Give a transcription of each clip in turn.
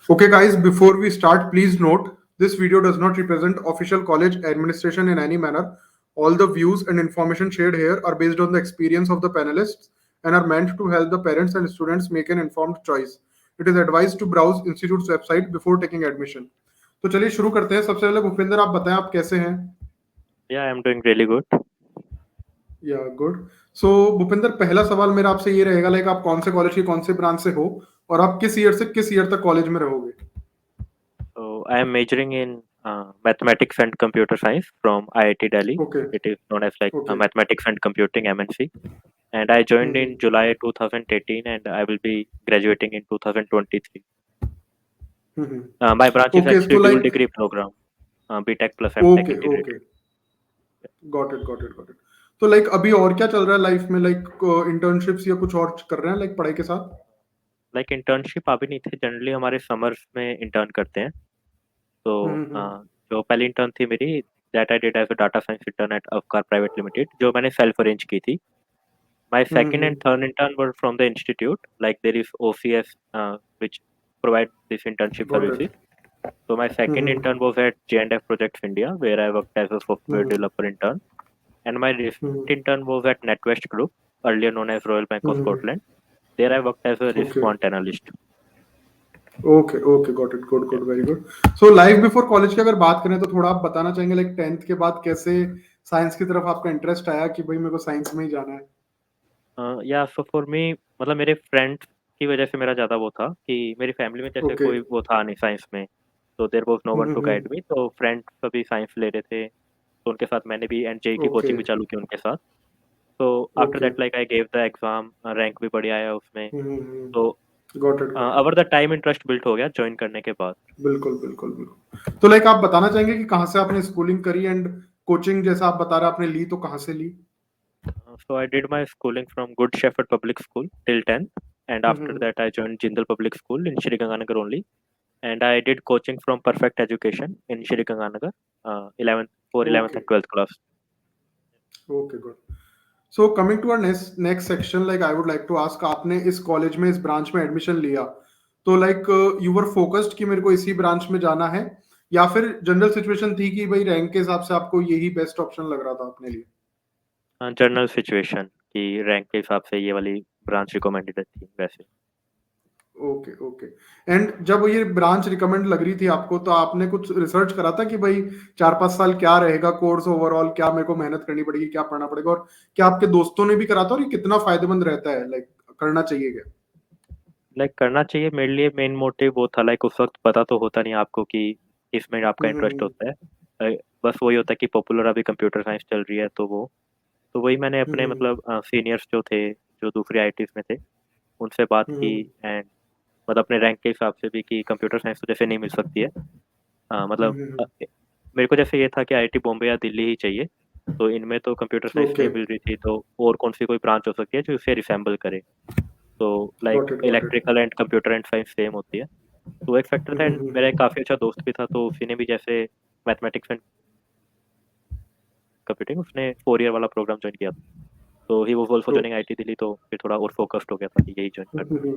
Okay, guys, before we start, please note this video does not represent official college administration in any manner. All the views and information shared here are based on the experience of the panelists and are meant to help the parents and students make an informed choice. It is advised to browse institute's website before taking admission. तो चलिए शुरू करते हैं। सबसे पहले भूपिंदर, आप बताएं आप कैसे हैं? Yeah, I'm doing really good. या गुड। सो भूपिंदर, पहला सवाल मेरा आपसे ये रहेगा, लाइक आप कौन से कॉलेज की कौन से ब्रांच से हो और आप किस ईयर से किस ईयर तक कॉलेज में रहोगे? So I am majoring in mathematics and computer science from IIT Delhi. Okay. It is known as like okay. mathematics and computing MNC. And I joined in hmm. July 2018 and I will be graduating in 2023. Hmm. My branch is okay, actually तो dual like degree program, BTech plus MTech okay integrated. Okay, got it got it got it. तो like अभी और क्या चल रहा है life में, like internships या कुछ और कर रहे हैं लाइक पढ़ाई के साथ? लाइक इंटर्नशिप अभी नहीं थे, जनरली हमारे समर्स में इंटर्न करते हैं। तो हम्म। जो पहली इंटर्न थी मेरी, that I did as a data science intern at Avkar private limited, जो मैंने सेल्फ अरेंज की थी। My second and hmm. third intern were from the institute. Like there is OCS, which provide this internship got it. services. So my second hmm. intern was at J&F Projects India, where I worked as a software hmm. developer intern. And my hmm. recent intern was at NatWest Group, earlier known as Royal Bank of hmm. Scotland. There I worked as a risk okay quant analyst. Okay okay, got it, good Yeah. Good, very good. So life before college की अगर बात करें तो थोड़ा आप बताना चाहेंगे like tenth के बाद कैसे साइंस की तरफ आपका इंटरेस्ट आया कि भाई मेरे को साइंस में ही जाना है? या सो फॉर मी, मतलब मेरे फ्रेंड्स की वजह से मेरा ज़्यादा वो था कि मेरी फैमिली में जैसे ओके। कोई वो था नहीं साइंस में, तो there was no one to hmm. Guide me. तो फ्रेंड्स सभी साइंस ले रहे थे, तो उनके साथ मैंने भी एनजेई की ओके कोचिंग भी चालू की उनके साथ। तो after okay. That like I gave the exam, rank भी बढ़िया आया उसमें। तो got it got it. Over the time interest build हो गया ज्वाइन करने के बाद। बिल्कुल बिल्कुल बिल्कुल। तो लाइक आप बताना चाहेंगे कि कहाँ से आपने स्कूलिंग करी एंड कोचिंग जैसा आप बता रहे हैं आपने ली, तो कहाँ से ली? So I did my schooling from Good Shepherd Public School till 10th, and after hmm. that I joined Jindal Public School in Shri Ganganagar only, and I did coaching from Perfect Education in Shri Ganganagar, 11th for 11th okay and 12th class. Okay, good. So coming to our next next section, like I would like to ask, आपने इस college में इस branch में admission लिया तो like you were focused कि मेरे को इसी ब्रांच में जाना है, या फिर जनरल सिचुएशन थी कि भाई रैंक के हिसाब से आपको यही बेस्ट ऑप्शन लग रहा था अपने लिए? जनरल सिचुएशन की रैंक के हिसाब से ये वाली ब्रांच रिकमेंडेड थी वैसे। Okay okay. एंड जब ये ब्रांच रिकमेंड लग रही थी आपको तो आपने कुछ रिसर्च करा था कि भाई 4-5 साल क्या रहेगा कोर्स ओवरऑल, क्या मेरे को मेहनत करनी पड़ेगी, क्या पढ़ना पड़ेगा, और क्या आपके दोस्तों ने भी करा था और ये कितना फायदेमंद रहता है, लाइक करना चाहिए क्या? लाइक करना चाहिए, मेरे लिए मेन मोटिव वो था। लाइक उस वक्त पता तो होता नहीं आपको कि इसमें आपका इंटरेस्ट हम्म। होता है। बस वही होता है कि पॉपुलर अभी कंप्यूटर साइंस चल रही है, तो वो तो वही मैंने अपने हम्म। मतलब सीनियर्स जो थे, जो दूसरी आईटीज में थे, उनसे बात की। हम्म। एंड मतलब अपने रैंक के हिसाब से भी कि कंप्यूटर साइंस तो जैसे नहीं मिल सकती है। मतलब मेरे को जैसे ये था कि आईआईटी बॉम्बे या दिल्ली ही चाहिए, तो इनमें तो कंप्यूटर साइंस ओके, नहीं मिल रही थी, तो और कौन सी कोई ब्रांच हो सकती है जो इसे रिसेंबल करे। तो like got it got it. Electrical and computer and science same होती है, तो वो एक फैक्टर था। एंड मेरा एक काफ़ी अच्छा दोस्त भी था, तो उसी ने भी जैसे मैथमेटिक्स एंड कंप्यूटिंग, उसने 4 ईयर वाला प्रोग्राम ज्वाइन किया था। तो he was also joining IIT Delhi, तो फिर थोड़ा और फोकस्ड हो गया था कि यही ज्वाइन करना।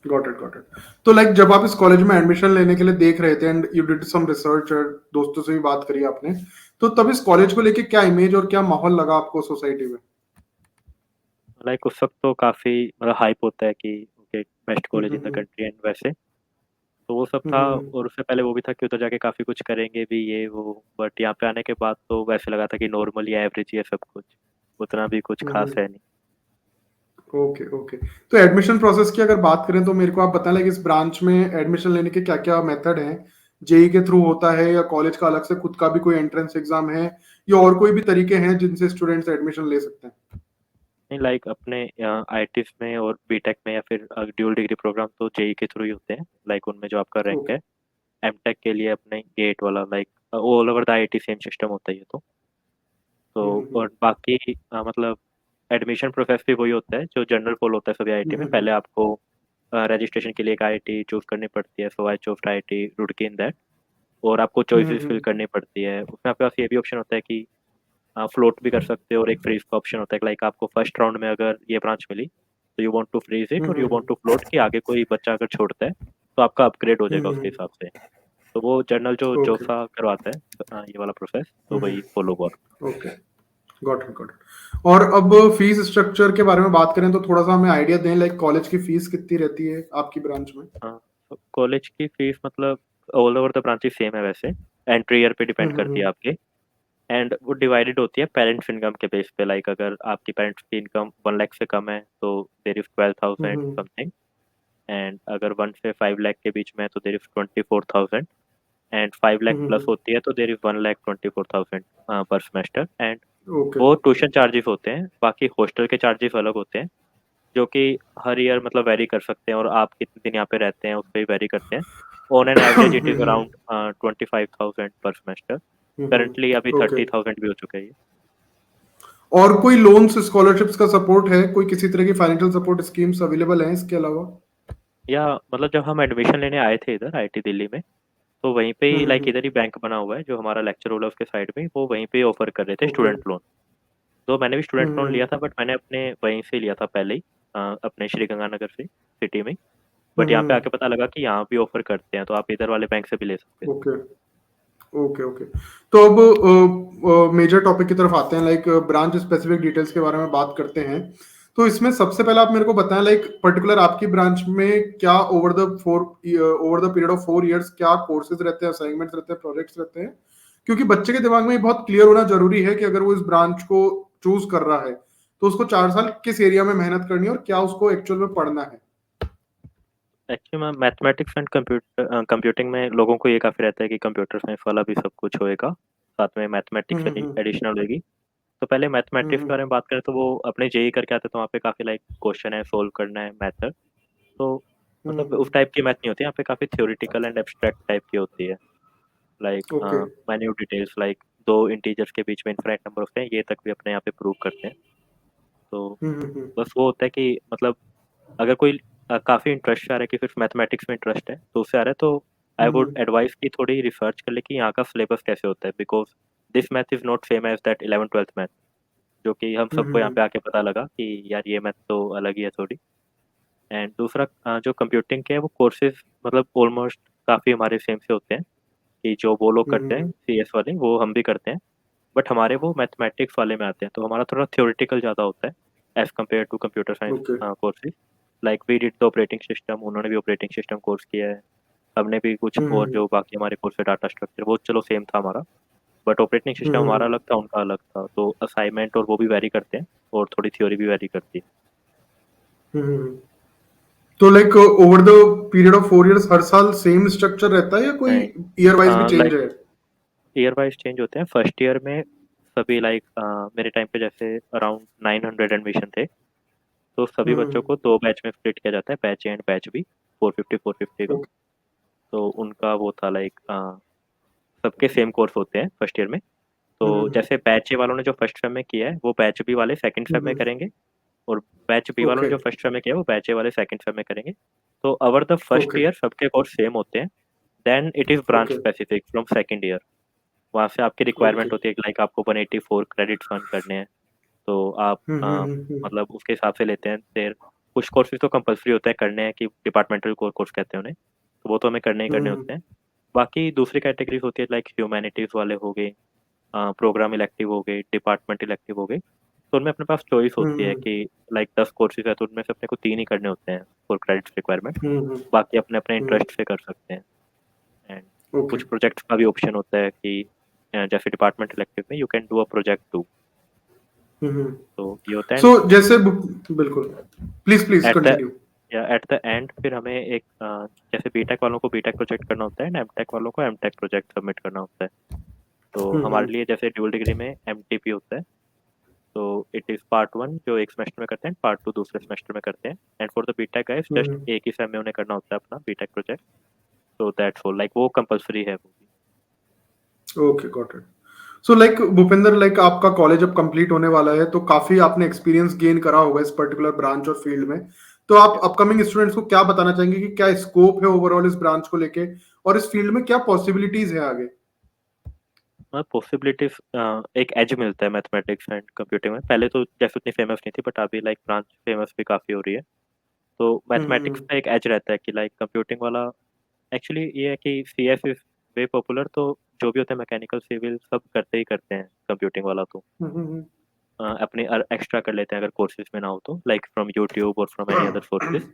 Got it got it. तो लाइक जब आप इस कॉलेज में एडमिशन लेने के लिए देख रहे थे and you did some research और दोस्तों से भी बात करी आपने, तो तब इस कॉलेज को लेके क्या इमेज और क्या माहौल लगा आपको सोसाइटी में? लाइक उस वक्त तो काफ़ी मतलब हाइप होता है कि okay, best college in the hmm. Country and वैसे, तो वो सब था। हम्म। और उससे पहले वो भी था कि उधर जाके काफ़ी कुछ करेंगे भी ये वो, बट यहाँ पे आने के बाद तो वैसे लगा था कि नॉर्मल या एवरेज ही है सब कुछ, उतना भी कुछ खास है नहीं। Okay okay. तो एडमिशन प्रोसेस की अगर बात करें तो मेरे को आप बताएं लाइक इस ब्रांच में एडमिशन लेने के क्या क्या मेथड हैं? जेई के थ्रू होता है या कॉलेज का अलग से खुद का भी कोई एंट्रेंस एग्जाम है, या और कोई भी तरीके हैं जिनसे स्टूडेंट्स एडमिशन ले सकते हैं? नहीं, लाइक अपने आईटीज में और बीटेक में या फिर ड्यूल डिग्री प्रोग्राम तो जेई के थ्रू ही होते हैं। लाइक उनमें जो आपका रैंक ओके। है, एमटेक के लिए अपने गेट वाला, like all over the IT same system होता है ये तो। और बाकी मतलब एडमिशन प्रोसेस भी वही होता है जो जनरल फॉलो होता है सभी आईटी में। पहले आपको रजिस्ट्रेशन के लिए एक आईटी चूज करनी पड़ती है, so I choose IIT Roorkee in that. और आपको चॉइसेस फिल करनी पड़ती है, उसमें आपके पास ये भी ऑप्शन होता है कि फ्लोट भी कर सकते हो, और एक फ्रीज का ऑप्शन होता है। लाइक आपको फर्स्ट राउंड में अगर ये ब्रांच मिली तो you want to freeze it और यू वांट टू फ्लोट, कि आगे कोई बच्चा अगर छोड़ता है तो आपका अपग्रेड हो जाएगा उसके हम्म हिसाब से। तो वो जर्नल जो ओके जोसा करवाता है ये वाला प्रोसेस, तो वही फॉलो हुआ। Okay got it. और अब फीस स्ट्रक्चर के बारे में बात करें तो थोड़ा सा हमें आइडिया दें, लाइक कॉलेज की फीस कितनी रहती है आपकी ब्रांच में? हाँ, तो कॉलेज की फीस मतलब all over the branches same है वैसे। एंट्री ईयर पे डिपेंड करती है हम्म आपके। एंड वो डिवाइडेड होती है पेरेंट्स इनकम के बेस पे। लाइक अगर आपकी पेरेंट्स की इनकम 1 लाख से कम है तो there is 12,000 hmm something. And अगर 1 से 5 लाख के बीच में है तो there is 24,000। And 5 lakh plus hmm होती है तो there is 1,24,000 per semester. And okay वो ट्यूशन चार्जेस होते हैं। बाकी हॉस्टल के चार्जेस अलग होते हैं, जो कि हर ईयर मतलब वेरी कर सकते हैं, और आप कितने दिन यहाँ पे रहते हैं उस पर वेरी करते हैं। On an average it is around 25,000 पर सेमेस्टर। करंटली अभी ओके। 30,000 भी हो चुका है ये। और कोई लोन्स स्कॉलरशिप्स का सपोर्ट है, कोई किसी तरह की फाइनेंशियल सपोर्ट स्कीम्स अवेलेबल हैं इसके अलावा? या मतलब जब हम एडमिशन लेने आए थे इधर आईआईटी दिल्ली में, तो वहीं पे ही लाइक हम्म इधर ही बैंक बना हुआ है जो हमारा लेक्चर हॉल है उसके साइड में, वो वहीं पे ही ऑफर कर रहे थे ओके स्टूडेंट लोन। तो मैंने भी स्टूडेंट लोन लिया था, हम्म बट मैंने अपने वहीं से लिया था पहले ही, अपने श्री गंगानगर से सिटी में। बट यहाँ पे आके पता लगा कि यहाँ भी ऑफर करते हैं, तो आप इधर वाले बैंक से भी ले सकते हैं। Okay okay okay. तो अब मेजर टॉपिक की तरफ आते हैं, लाइक ब्रांच स्पेसिफिक डिटेल्स के बारे में बात करते हैं। तो इसमें सबसे पहले आप मेरे को बताएं, लाइक पर्टिकुलर आपकी ब्रांच में क्या over the period of 4 years क्या कोर्सेज रहते हैं, असाइनमेंट्स रहते हैं, प्रोजेक्ट्स रहते हैं? क्योंकि बच्चे के दिमाग में ये बहुत क्लियर होना जरूरी है कि अगर वो इस ब्रांच को चूज कर रहा है तो उसको 4 साल किस एरिया में मेहनत करनी है और क्या उसको एक्चुअल में पढ़ना है। Actually ma'am mathematics and computing में लोगों को ये काफ़ी रहता है कि कंप्यूटर साइंस वाला भी सब कुछ होएगा, साथ में मैथमेटिक्स हम्म एडिशनल होगी। तो पहले मैथमेटिक्स के हम्म बारे में बात करें तो वो अपने जेई करके आते हैं, तो वहाँ पे काफ़ी लाइक क्वेश्चन है सोल्व करना है मैथड। तो मतलब हम्म उस टाइप की मैथ नहीं होती, यहाँ पे काफ़ी थ्योरेटिकल एंड एब्स्ट्रैक्ट टाइप की होती है। Like okay minute details, like दो इंटीजर्स के बीच में इनफाइनाइट नंबर होते हैं, ये तक भी अपने यहाँ पे प्रूव करते हैं। तो हम्म बस वो होता है कि मतलब अगर कोई काफ़ी इंटरेस्ट आ रहा है कि सिर्फ मैथमेटिक्स में इंटरेस्ट है तो उससे आ रहा है, तो आई वुड हम्म एडवाइस कि थोड़ी रिसर्च कर ले कि यहाँ का सिलेबस कैसे होता है, because this math is not same as that 11th-12th math, जो कि हम सबको यहाँ हम्म पे आके पता लगा कि यार ये मैथ तो अलग ही है थोड़ी। एंड दूसरा जो कंप्यूटिंग के है वो कोर्सेज मतलब ऑलमोस्ट काफ़ी हमारे सेम से होते हैं, कि जो वो लोग करते हैं हम्म सीएस वाले वो हम भी करते हैं। बट हमारे वो मैथमेटिक्स वाले में आते हैं, तो हमारा थोड़ा थ्योरेटिकल ज़्यादा होता है as compare to computer science okay courses. Like we did the operating system, उन्होंने भी ऑपरेटिंग सिस्टम कोर्स किया है। हमने भी कुछ और हम्म जो बाकी हमारे कोर्स है डाटा स्ट्रक्चर वो चलो सेम था हमारा, बट ऑपरेटिंग सिस्टम हमारा हम्म अलग था उनका अलग था, तो असाइनमेंट और वो भी वेरी करते हैं और थोड़ी थ्योरी भी वेरी करती है। हम्म। तो like over the period of 4 years हर साल सेम स्ट्रक्चर रहता है या कोई नहीं, ईयर वाइज भी चेंज लाइक है? ईयर वाइज चेंज होते हैं। फर्स्ट ईयर में सभी लाइक मेरे टाइम पे जैसे अराउंड 900 एडमिशन थे, तो सभी बच्चों हम्म को दो बैच में स्प्लिट किया जाता है, batch A and batch B, 450 का। ओके तो उनका वो था लाइक सबके सेम कोर्स होते हैं फर्स्ट ईयर में। तो हम्म जैसे बैच ए वालों ने जो फर्स्ट सेम में किया है वो बैच बी वाले सेकंड सेम में हम्म करेंगे, और बैच बी वालों ने ओके जो फर्स्ट सेम में किया है वो बैच ए वाले सेकंड सेम में करेंगे। तो our the first okay year सबके कोर्स सेम होते हैं। Then it is branch okay specific from second year. वहाँ से आपकी ओके रिक्वायरमेंट होती है लाइक आपको 184 क्रेडिट्स अर्न करने हैं, तो आप मतलब उसके हिसाब से लेते हैं। फिर कुछ कोर्सेज तो कंपलसरी होते हैं करने हैं, कि डिपार्टमेंटल कोर्स कहते हैं उन्हें, तो वो तो हमें करने ही करने हम्म होते हैं। बाकी दूसरी कैटेगरीज होती है लाइक ह्यूमैनिटीज़ वाले हो गए, प्रोग्राम इलेक्टिव हो गए, डिपार्टमेंट इलेक्टिव हो गए। तो उनमें अपने पास चॉइस होती है हम्म कि लाइक 10 कोर्सेज है तो उनमें से अपने को 3 ही करने होते हैं फॉर क्रेडिट्स रिक्वायरमेंट। बाकी अपने अपने हम्म इंटरेस्ट से कर सकते हैं। एंड ओके कुछ प्रोजेक्ट्स का भी ऑप्शन होता है कि जैसे डिपार्टमेंट इलेक्टिव में you can do a project too. हम्म। तो ये होता है। सो जैसे बिल्कुल, please please at the continue. या एट द एंड फिर हमें एक जैसे बीटेक वालों को बीटेक प्रोजेक्ट करना होता है एंड एमटेक वालों को एमटेक प्रोजेक्ट सबमिट करना होता है। तो हमारे लिए जैसे ड्यूल डिग्री में एमटीपी होता है, तो इट इज़ पार्ट वन जो एक सेमेस्टर में करते हैं, पार्ट टू दूसरे सेमेस्टर में करते हैं। And for the BTech guys just एक ही सेम में उन्हें करना होता है अपना बीटेक प्रोजेक्ट। तो दैट्स ऑल, लाइक वो कंपलसरी है वो भी। Okay got it. So like Bhupendra, like आपका कॉलेज अब कंप्लीट होने वाला है तो काफी आपने एक्सपीरियंस गेन करा होगा इस पर्टिकुलर ब्रांच और फील्ड में। तो आप अपकमिंग स्टूडेंट्स को क्या बताना चाहेंगे कि क्या स्कोप है ओवरऑल इस ब्रांच को लेके और इस फील्ड में क्या पॉसिबिलिटीज है आगे? पॉसिबिलिटीज एक एज मिलता है मैथमेटिक्स एंड कंप्यूटिंग में। पहले तो जैसे उतनी फेमस नहीं थी, बट अभी लाइक ब्रांच फेमस भी काफ़ी हो रही है। तो मैथमेटिक्स का एक एज रहता है कि लाइक कंप्यूटिंग वाला एक्चुअली ये है कि सीएस इज वे पॉपुलर, तो जो भी होता है मैकेनिकल सिविल सब करते ही करते हैं कंप्यूटिंग वाला, तो अपनी एक्स्ट्रा कर लेते हैं अगर कोर्सेज में ना हो तो, लाइक फ्रॉम यूट्यूब और फ्रॉम एनी अदर सोर्सेज।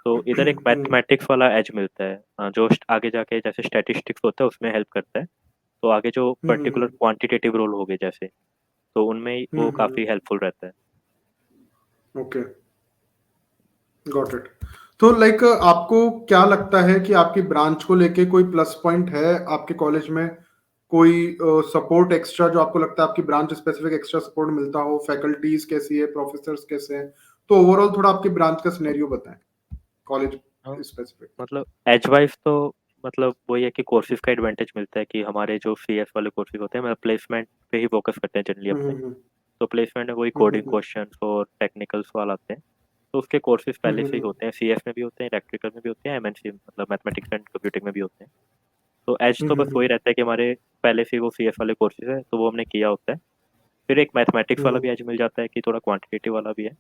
तो इधर एक मैथमेटिक्स वाला एज मिलता है, जो आगे जाके जैसे स्टैटिस्टिक्स होता है उसमें हेल्प करता है। तो आगे जो पर्टिकुलर क्वांटिटेटिव रोल हो गए जैसे, तो उनमें वो काफ़ी हेल्पफुल रहता है। Okay, got it. तो लाइक आपको क्या लगता है कि आपकी ब्रांच को लेके कोई प्लस पॉइंट है आपके कॉलेज में, कोई सपोर्ट एक्स्ट्रा जो आपको लगता है आपकी ब्रांच स्पेसिफिक एक्स्ट्रा सपोर्ट मिलता हो, फैकल्टीज कैसी है, प्रोफेसर्स कैसे हैं? तो ओवरऑल थोड़ा आपकी ब्रांच का सिनेरियो बताएं, कॉलेज हाँ, स्पेसिफिक। मतलब एज वाइज तो मतलब वही है कि कोर्सेज का एडवांटेज मिलता है कि हमारे जो सीएस वाले कोर्सेज होते हैं मतलब प्लेसमेंट पे ही फोकस करते हैं जनरली अपने। तो प्लेसमेंट में वही कोडिंग क्वेश्चंस और टेक्निकल सवाल आते हैं, तो उसके कोर्सेज पहले से ही होते हैं, सीएस में भी होते हैं, इलेक्ट्रिकल में भी होते हैं, एमएनसी मतलब मैथमेटिक्स एंड कंप्यूटिंग में भी होते हैं। तो एज तो बस वही रहता है कि हमारे पहले से ही वो सीएस वाले कोर्सेज है तो वो हमने किया होता है। फिर एक मैथमेटिक्स वाला भी एज मिल जाता है कि थोड़ा क्वांटिटेटिव वाला भी है।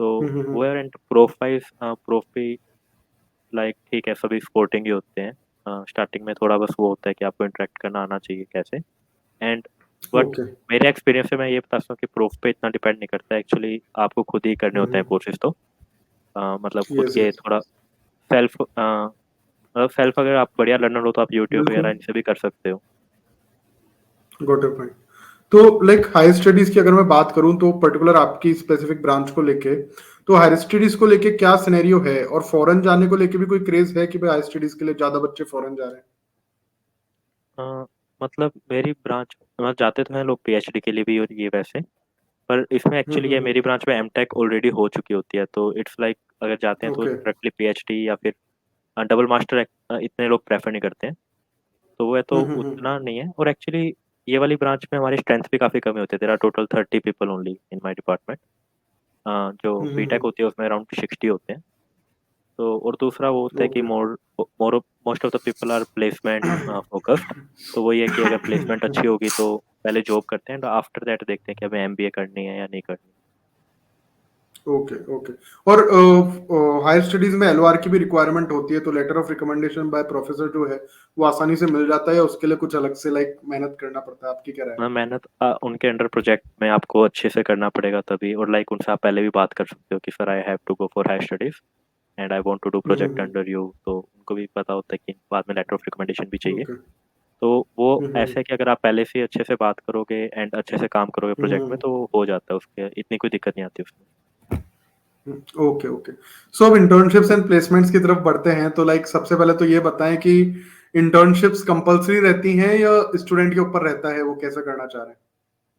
तो वो है। एंड प्रोफ वाइज प्रोफ भी लाइक ठीक है, सभी स्पोर्टिंग ही होते हैं। स्टार्टिंग में थोड़ा बस वो होता है कि आपको इंटरेक्ट करना आना चाहिए कैसे। एंड बट ओके, मेरे एक्सपीरियंस से मैं ये बता सकता हूँ कि प्रूफ पे इतना डिपेंड नहीं करता है एक्चुअली, आपको खुद ही करने होते हैं कोर्सेज। तो मतलब खुद यस के यस, थोड़ा सेल्फ मतलब सेल्फ अगर आप बढ़िया लर्नर हो तो आप यूट्यूब बिल्कुल, वगैरह इनसे भी कर सकते हो। Got it point. तो लाइक हायर स्टडीज की अगर मैं बात करूं तो पर्टिकुलर आपकी स्पेसिफिक ब्रांच को लेके, तो हायर स्टडीज को लेके क्या सिनेरियो है, और फॉरेन जाने को लेके भी कोई क्रेज है कि भाई हायर स्टडीज के लिए ज्यादा बच्चे फॉरेन जा रहे हैं? अ, मतलब मेरी ब्रांच मतलब जाते तो हैं लोग पीएचडी के लिए भी और ये वैसे, पर इसमें एक्चुअली क्या है, मेरी ब्रांच में एमटेक ऑलरेडी हो चुकी होती है, तो इट्स लाइक अगर जाते हैं तो ओके, डायरेक्टली पीएचडी या फिर डबल मास्टर इतने लोग प्रेफर नहीं करते हैं। तो वो है तो उतना नहीं है, और एक्चुअली ये वाली ब्रांच में हमारी स्ट्रेंथ भी काफ़ी कमी होती है, there are total 30 people only in my department. जो बीटेक होती है उसमें अराउंड 60 होते हैं। तो और दूसरा वो होता है कि okay, more more most of the people are placement focused. तो वही है कि अगर प्लेसमेंट अच्छी होगी तो पहले जॉब करते हैं, आफ्टर दैट देखते हैं कि हमें एमबीए करनी है या नहीं करनी। Okay, okay. और हायर स्टडीज में एलओआर की भी रिक्वायरमेंट होती है, तो letter of recommendation by professor जो है वो आसानी से मिल जाता है, या उसके लिए कुछ अलग से लाइक मेहनत करना पड़ता है? आपकी क्या राय है? मेहनत उनके अंडर प्रोजेक्ट में आपको अच्छे से करना पड़ेगा तभी, और लाइक उनसे आप पहले भी बात कर सकते हो कि sir I have to go for higher studies and I want to do project under you, तो उनको भी पता होता है कि बाद में लेटर ऑफ रिकमेंडेशन भी चाहिए। ओके, तो वो ऐसे है कि अगर आप पहले से ही अच्छे से बात करोगे एंड अच्छे से काम करोगे प्रोजेक्ट में तो हो जाता है, उसके इतनी कोई दिक्कत नहीं आती उसमें। Okay, okay. सो अब इंटर्नशिप्स एंड प्लेसमेंट्स की तरफ बढ़ते हैं, तो लाइक सबसे पहले तो ये बताएं कि इंटर्नशिप्स कंपलसरी रहती हैं या स्टूडेंट के ऊपर रहता है वो कैसा करना चाह रहे हैं?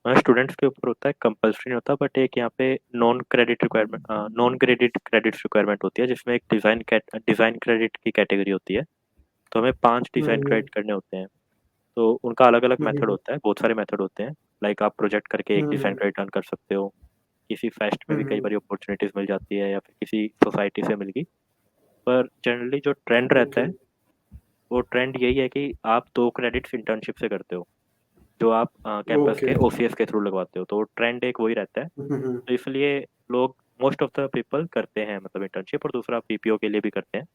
हाँ, स्टूडेंट्स के ऊपर होता है, कंपलसरी नहीं होता, बट एक यहाँ पे नॉन क्रेडिट क्रेडिट्स रिक्वायरमेंट होती है, जिसमें एक डिज़ाइन क्रेडिट की कैटेगरी होती है। तो हमें 5 डिज़ाइन क्रेडिट करने होते हैं। तो उनका अलग अलग मेथड होता है, बहुत सारे मेथड होते हैं। लाइक आप प्रोजेक्ट करके एक डिज़ाइन क्रेडिट अर्न कर सकते हो, किसी फेस्ट में भी कई बार अपॉर्चुनिटीज़ मिल जाती है, या फिर किसी सोसाइटी से मिल गई। पर जनरली जो ट्रेंड रहता ओके, है वो ट्रेंड यही है कि आप 2 क्रेडिट्स इंटर्नशिप से करते हो, जो आप कैंपस ओके। के ओसीएस के थ्रू लगवाते हो, तो ट्रेंड एक वही रहता है। तो इसलिए लोग मोस्ट ऑफ द पीपल करते हैं मतलब इंटर्नशिप, और दूसरा पीपीओ के लिए भी करते हैं।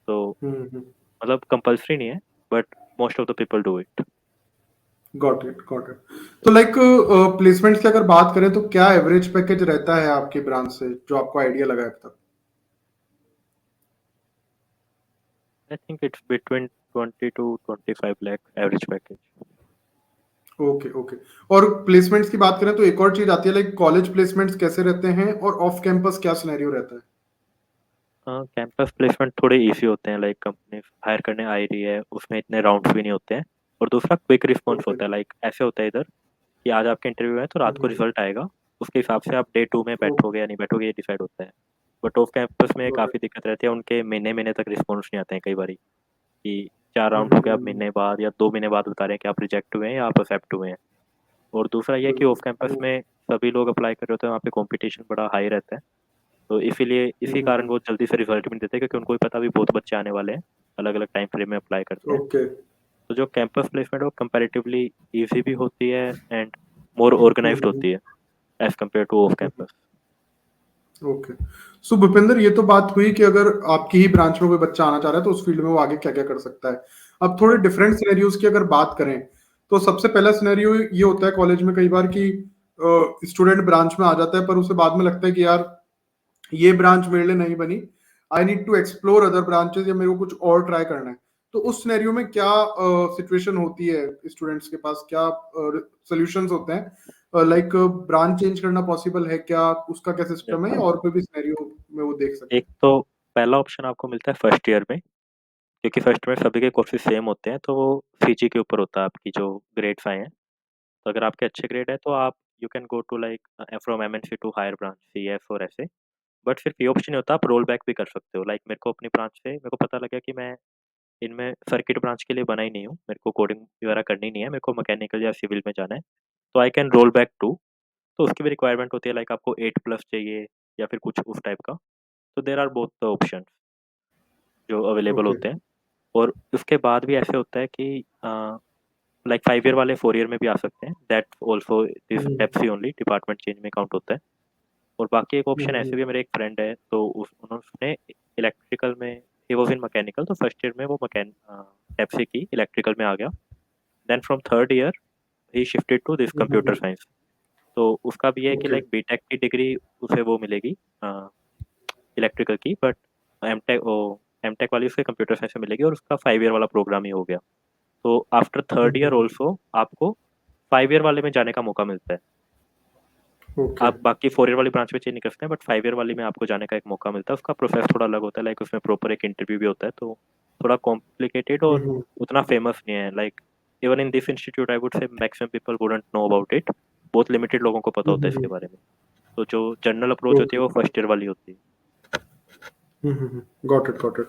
तो मतलब कंपलसरी नहीं है, but most of the people do it. Got it, got it. तो लाइक प्लेसमेंट्स की अगर बात करें तो क्या एवरेज पैकेज रहता है आपकी ब्रांच से, जो आपको आइडिया लगा है अब तक? I think it's between 20 to 25 lakh average package. Okay, okay. और प्लेसमेंट्स की बात करें तो एक और चीज आती है, लाइक कॉलेज प्लेसमेंट्स कैसे रहते हैं और ऑफ कैंपस क्या सिनेरियो रहता है? कैंपस प्लेसमेंट थोड़े इजी होते हैं, लाइक कंपनी हायर करने आ ही रही है, उसमें इतने राउंड्स भी नहीं होते हैं। और दूसरा क्विक रिस्पॉन्स ओके। होता है, लाइक ऐसे होता है इधर कि आज आपका इंटरव्यू है तो रात को रिजल्ट आएगा, उसके हिसाब से आप डे 2 में बैठोगे या नहीं बैठोगे ये डिसाइड होता है। बट ऑफ कैंपस में गॉट काफ़ी इट। दिक्कत रहती है, उनके महीने महीने तक रिस्पॉन्स नहीं आते हैं कई बार, कि 4 राउंड हो गया, आप महीने बाद या 2 महीने बाद बता रहे हैं कि आप रिजेक्ट हुए हैं या आप एक्सेप्ट हुए हैं। और दूसरा ये है कि ऑफ कैंपस बिल्कुल। में सभी लोग अप्लाई कर रहे होते हैं, वहाँ पे कंपटीशन बड़ा हाई रहता है। तो इसीलिए इसी कारण वो जल्दी से रिजल्ट भी नहीं देते, क्योंकि उनको भी पता भी बहुत बच्चे आने वाले हैं, अलग अलग टाइम फ्रेम में अप्लाई करते हैं। ओके। तो जो कैंपस प्लेसमेंट है वो कंपैरेटिवली ईजी भी होती है एंड मोर ऑर्गेनाइज्ड होती है as compare to off campus. Okay. So Bhupendra, ये तो बात हुई कि अगर आपकी ही ब्रांच में कोई बच्चा आना चाह रहा है तो उस फील्ड में वो आगे क्या क्या कर सकता है। अब थोड़े डिफरेंट सिनेरियोज की अगर बात करें तो सबसे पहला सिनेरियो ये होता है कॉलेज में कई बार कि स्टूडेंट ब्रांच में आ जाता है पर उसे बाद में लगता है कि यार ये ब्रांच मेरे लिए नहीं बनी, I need to explore other branches या मेरे को कुछ और ट्राई करना है। तो उस सिनेरियो में क्या सिचुएशन होती है, स्टूडेंट्स के पास क्या सोल्यूशंस होते हैं, लाइक ब्रांच चेंज करना पॉसिबल है क्या, उसका क्या सिस्टम है, या और कोई भी सिनेरियो में वो देख सके। एक तो पहला ऑप्शन आपको मिलता है फर्स्ट ईयर में, क्योंकि फर्स्ट में सभी के कोर्सेज सेम होते हैं, तो वो सीजी के ऊपर होता है आपकी जो ग्रेड्स आए हैं। तो अगर आपके अच्छे ग्रेड है तो आप you can go to like from MNC to higher branch CF और ऐसे। बट सिर्फ ये ऑप्शन नहीं होता, आप रोल बैक भी कर सकते हो। लाइक मेरे को अपनी ब्रांच से मेरे को पता लगा कि मैं इनमें सर्किट ब्रांच के लिए बना ही नहीं हूँ, मेरे को कोडिंग वगैरह करनी नहीं है, मेरे को मैकेनिकल या सिविल में जाना है, तो I can roll back to. तो उसकी भी रिक्वायरमेंट होती है, लाइक आपको 8+ चाहिए या फिर कुछ उस टाइप का। तो there are both the option जो अवेलेबल ओके। होते हैं। और उसके बाद भी ऐसे होता है कि लाइक 5 ईयर वाले 4 ईयर में भी आ सकते हैं, that also this FC only department change में काउंट होता है। और बाकी एक ऑप्शन ऐसे भी है, मेरे एक फ्रेंड है तो उन्होंने इलेक्ट्रिकल में, ही वाज इन मैकेनिकल, तो फर्स्ट ईयर में वो एफसी की इलेक्ट्रिकल में आ गया। Then from third year he shifted to this computer science. तो उसका भी है कि ओके। लाइक बीटेक की डिग्री उसे वो मिलेगी इलेक्ट्रिकल की, बट एमटेक वाली उसके कंप्यूटर साइंस में मिलेगी और उसका 5 ईयर वाला प्रोग्राम ही हो गया। तो आफ्टर थर्ड ईयर ऑल्सो आपको 5 ईयर वाले में जाने का मौका मिलता है। ओके। आप बाकी 4 ईयर वाली ब्रांच में चेंज नहीं कर सकते हैं, बट 5 ईयर वाली में आपको जाने का एक मौका मिलता है। उसका प्रोसेस थोड़ा अलग होता है, लाइक उसमें प्रॉपर एक इंटरव्यू भी होता है, तो थोड़ा कॉम्प्लिकेटेड और उतना फेमस नहीं है। Like even in this institute I would say maximum people wouldn't know about it, बहुत लिमिटेड लोगों को पता होता है इसके बारे में। तो जो जनरल अप्रोच होती ओके। है वो फर्स्ट ईयर वाली होती है। Got it, got it.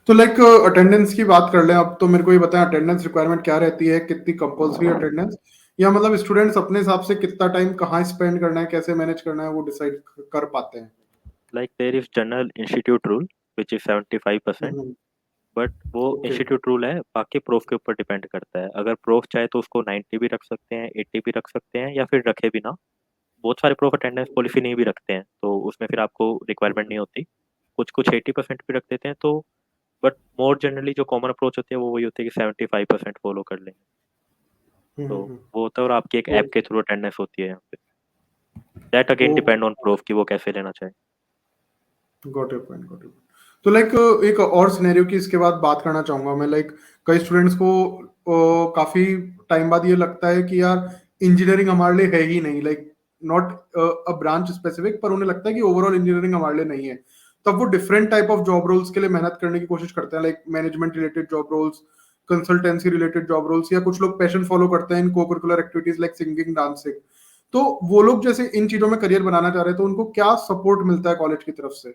तो लाइक अटेंडेंस की बात कर लें अब, तो मेरे को ये बताएं अटेंडेंस रिक्वायरमेंट क्या रहती है, कितनी कंपल्सरी अटेंडेंस, या मतलब स्टूडेंट्स अपने हिसाब से कितना टाइम कहाँ स्पेंड करना है, कैसे मैनेज करना है, वो डिसाइड कर पाते हैं। Like there is general institute rule which is 75%। But वो ओके। इंस्टीट्यूट रूल है, बाकी प्रूफ के ऊपर डिपेंड करता है। अगर प्रूफ चाहे तो उसको 90 भी रख सकते हैं, 80 भी रख सकते हैं, या फिर रखे भी ना। बहुत सारे प्रूफ अटेंडेंस पॉलिसी नहीं भी रखते हैं, तो उसमें फिर आपको रिक्वायरमेंट नहीं होती। कुछ कुछ 80% भी रख देते हैं तो। बट मोर जनरली जो कॉमन अप्रोच होती है वो वही होती है कि 75% फॉलो कर लेंगे। तो वो होता है, और आपकी एक ऐप के थ्रू अटेंडेंस होती है यहाँ पे। That again depend on proof कि वो कैसे लेना चाहे। Got it point, got it. तो लाइक एक और सिनेरियो की इसके बाद बात करना चाहूंगा मैं, लाइक कई स्टूडेंट्स को काफी टाइम बाद ये लगता है कि यार इंजीनियरिंग हमारे लिए है ही नहीं, like not a branch specific, पर उन्हें लगता है कि ओवरऑल इंजीनियरिंग हमारे लिए नहीं है। तब वो different type of job roles के लिए मेहनत करने की कोशिश करते हैं, like management related job roles, consultancy related job roles, या कुछ लोग पैशन फॉलो करते हैं in co-curricular activities like singing, dancing. तो वो लोग जैसे इन चीजों में करियर बनाना चाह रहे हैं तो उनको क्या सपोर्ट मिलता है कॉलेज की तरफ से।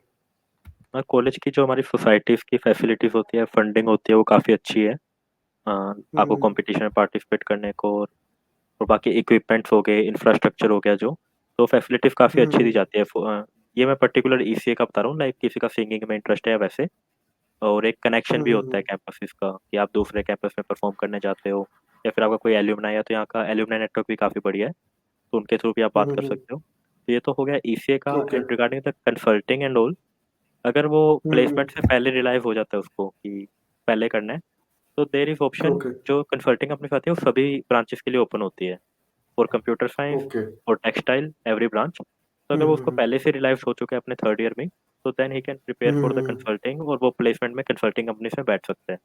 कॉलेज की जो हमारी सोसाइटीज़ की फैसिलिटीज़ होती है, फंडिंग होती है, वो काफ़ी अच्छी है आपको हम्म। कंपटीशन में पार्टिसिपेट करने को। और बाकी इक्विपमेंट्स हो गए, इंफ्रास्ट्रक्चर हो गया जो, तो फैसिलिटीज़ काफ़ी अच्छी दी हम्म। जाती है। ये मैं पर्टिकुलर ईसीए का बता रहा हूँ, लाइक किसी का सिंगिंग में इंटरेस्ट है वैसे। और एक कनेक्शन भी होता है हम्म। कैंपसेस का, कि आप दूसरे कैंपस में परफॉर्म करने जाते हो, या फिर आपका कोई एल्यूमनाई है तो यहाँ का एल्यूमनाई नेटवर्क भी काफ़ी बढ़िया है, तो उनके थ्रू भी आप बात कर हम्म। सकते हो। तो ये तो हो गया ईसीए का। Okay. And regarding the consulting and all, अगर वो हम्म। प्लेसमेंट से पहले रियलाइज़ हो जाता है उसको कि पहले करना है, तो देयर इज़ ऑप्शन। ओके। जो कंसल्टिंग कंपनीज आती है वो सभी ब्रांचेस के लिए ओपन होती है, फॉर कंप्यूटर साइंस ओके। और टेक्सटाइल, एवरी ब्रांच। तो अगर वो उसको हम्म। पहले से रियलाइज़ हो चुका है अपने थर्ड ईयर में, तो then he can prepare for the hmm. Consulting, और वो प्लेसमेंट में कंसल्टिंग कंपनी में बैठ सकते हैं।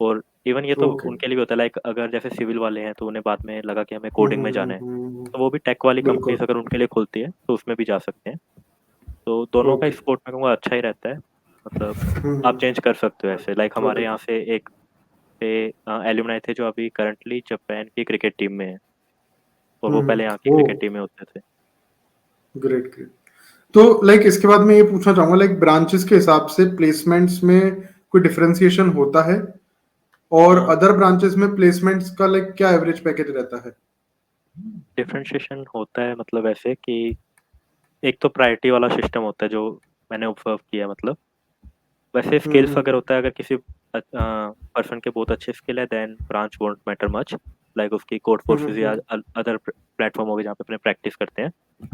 और इवन ये तो ओके। उनके लिए भी होता है, लाइक अगर जैसे सिविल वाले हैं तो उन्हें बाद में लगा कि हमें कोडिंग में जाना है, हम्म। तो वो भी टेक वाली बिल्कुल। कंपनीज अगर उनके लिए खुलती है तो उसमें भी जा सकते हैं। तो दोनों का ओके। सपोर्ट मैं कहूँगा अच्छा ही रहता है। मतलब आप हम्म। चेंज कर सकते हो ऐसे। लाइक गॉट हमारे इट। यहाँ से एक थे एलुमनाई थे जो अभी करंटली जापान की क्रिकेट टीम में है, और वो पहले यहाँ की ओ, क्रिकेट टीम में होते थे। Great great. तो लाइक इसके बाद मैं ये पूछना चाहूंगा, लाइक ब्रांचेस के हिसाब से प्लेसमेंट्स में कोई डिफरेंशिएशन होता है, और अदर ब्रांचेस में प्लेसमेंट्स का लाइक क्या एवरेज पैकेज रहता है। डिफरेंशिएशन होता है, मतलब ऐसे कि एक तो प्रायोरिटी वाला सिस्टम होता है जो मैंने ऑब्जर्व किया। मतलब वैसे स्किल्स अगर हम्म। होता है, अगर किसी पर्सन के बहुत अच्छे स्किल है, then branch won't matter much. Like उसकी कोड फोर्सेस या हम्म। अदर प्लेटफॉर्म हो गए जहाँ पे अपने प्रैक्टिस करते हैं,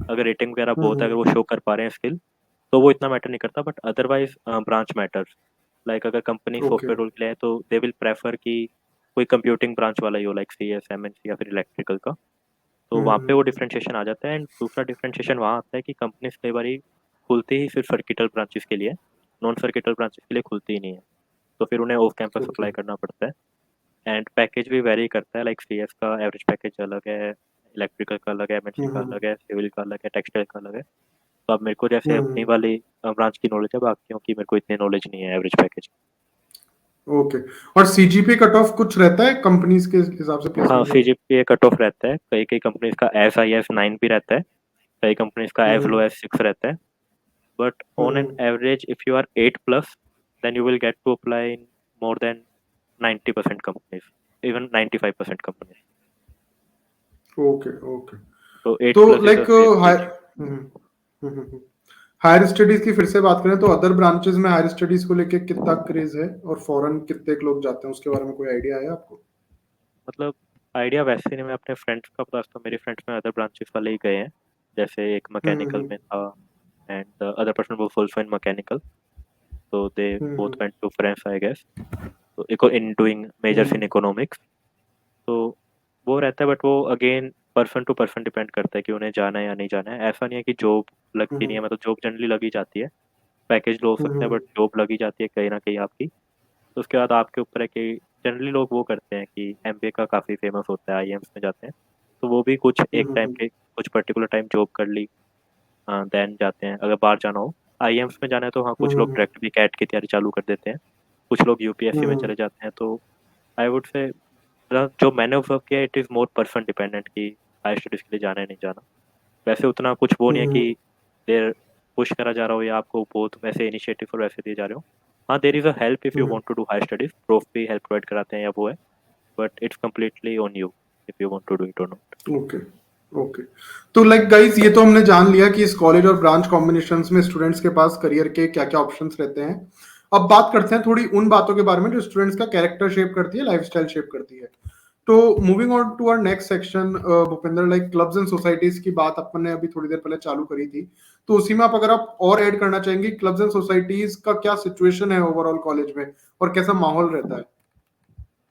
अगर रेटिंग वगैरह बहुत है, अगर हम्म। वो शो कर पा रहे हैं स्किल, तो वो इतना मैटर नहीं करता, but otherwise branch matters. Like अगर कंपनी ओके। सॉफ्टवेयर रोल के लिए है तो दे विल प्रेफर कि कोई कंप्यूटिंग ब्रांच वाला ही हो, like C S M N C या फिर इलेक्ट्रिकल का। तो वहाँ पे हम्म। वो डिफरेंशिएशन आ जाता है। एंड दूसरा डिफरेंशिएशन वहाँ आता है कि कंपनीज कई बार खुलती ही सिर्फ सर्किटल ब्रांचेस के लिए, नॉन सर्किटल ब्रांचेस के लिए खुलती ही नहीं है। तो फिर उन्हें ऑफ कैंपस ओके। अप्लाई करना पड़ता है। एंड पैकेज भी वेरी करता है, लाइक सी एस का एवरेज पैकेज अलग है, इलेक्ट्रिकल का अलग है, एम एन सी का हम्म। अलग है, सिविल का अलग है, टेक्सटाइल का अलग है। तो अब मेरे को जैसे अपनी हम्म। वाली ब्रांच की नॉलेज है, बाकियों की मेरे को इतनी नॉलेज नहीं है एवरेज पैकेज। ओके। और सीजीपी कट ऑफ कुछ रहता है कंपनीज के हिसाब से हाँ, प्लेसमेंट में? सीजीपीए कट ऑफ रहता है, कई कई कंपनीज का एस आई एस 9 भी रहता है, कई कंपनीज का एफ लो हम्म। एस 6 रहता है। But on an hmm. Average if you are 8 plus, then you will get to apply in more than 90% companies, even 95% companies. Okay. Okay. So 8 तो plus is a like safe high range. Higher studies की फिर से बात करें तो other branches में higher studies को लेके कितना क्रेज है और फॉरेन कितने लोग जाते हैं, उसके बारे में कोई आइडिया है आपको? मतलब आइडिया वैसे नहीं, मैं अपने फ्रेंड्स का बता तो मेरे फ्रेंड्स में अदर ब्रांचेस वाले ही गए हैं। जैसे एक मैकेनिकल हम्म। में था, and the other person was also in mechanical, so they both hmm. went to France I guess, so in doing majors in hmm. economics. तो वो रहता है, बट वो again person to person depend करता है कि उन्हें जाना है या नहीं जाना है। ऐसा नहीं है कि जॉब लगती नहीं हम्म। है, मतलब जॉब जनरली लगी जाती है, पैकेज लो हो सकता है, हम्म। बट जॉब लगी जाती है कहीं ना कहीं आपकी। तो उसके बाद आपके ऊपर है कि जनरली लोग वो करते हैं कि एमबीए का काफ़ी फेमस होता है, आईएम्स में जाते हैं। तो वो भी कुछ एक टाइम हम्म। के कुछ पर्टिकुलर टाइम जॉब कर ली, देन जाते हैं अगर बाहर जाना हो। आईएम्स में जाना है तो हाँ, कुछ लोग हम्म। डायरेक्ट भी कैट की तैयारी चालू कर देते हैं, कुछ लोग यूपीएससी में हम्म। चले जाते हैं। तो आई वुड से जो मैंने ऑब्जर्व किया, it is more person dependent कि हायर स्टडीज़ के लिए जाना है नहीं जाना। वैसे उतना कुछ वो नहीं है हम्म। कि देर पुश करा जा रहा हो या आपको बहुत वैसे इनिशिएटिव और वैसे दिए जा रहे हो। हाँ, there is a help if you hmm. Want to do higher studies, prof भी हेल्प प्रोवाइड कराते हैं या वो है, but it's completely on you if you want to do it और नॉट। ओके। ओके। तो लाइक गाइस, ये तो हमने जान लिया कि इस कॉलेज और ब्रांच कॉम्बिनेशंस में स्टूडेंट्स के पास करियर के क्या क्या ऑप्शंस रहते हैं। अब बात करते हैं थोड़ी उन बातों के बारे में जो स्टूडेंट्स का कैरेक्टर शेप करती है, लाइफस्टाइल शेप करती है। तो moving on to our next section, Bhupendra, like clubs and societies की बात अपन ने अभी थोड़ी देर पहले चालू करी थी, तो उसी में आप अगर आप और ऐड करना चाहेंगे, क्लब्स एंड सोसाइटीज का क्या सिचुएशन है ओवरऑल कॉलेज में और कैसा माहौल रहता है?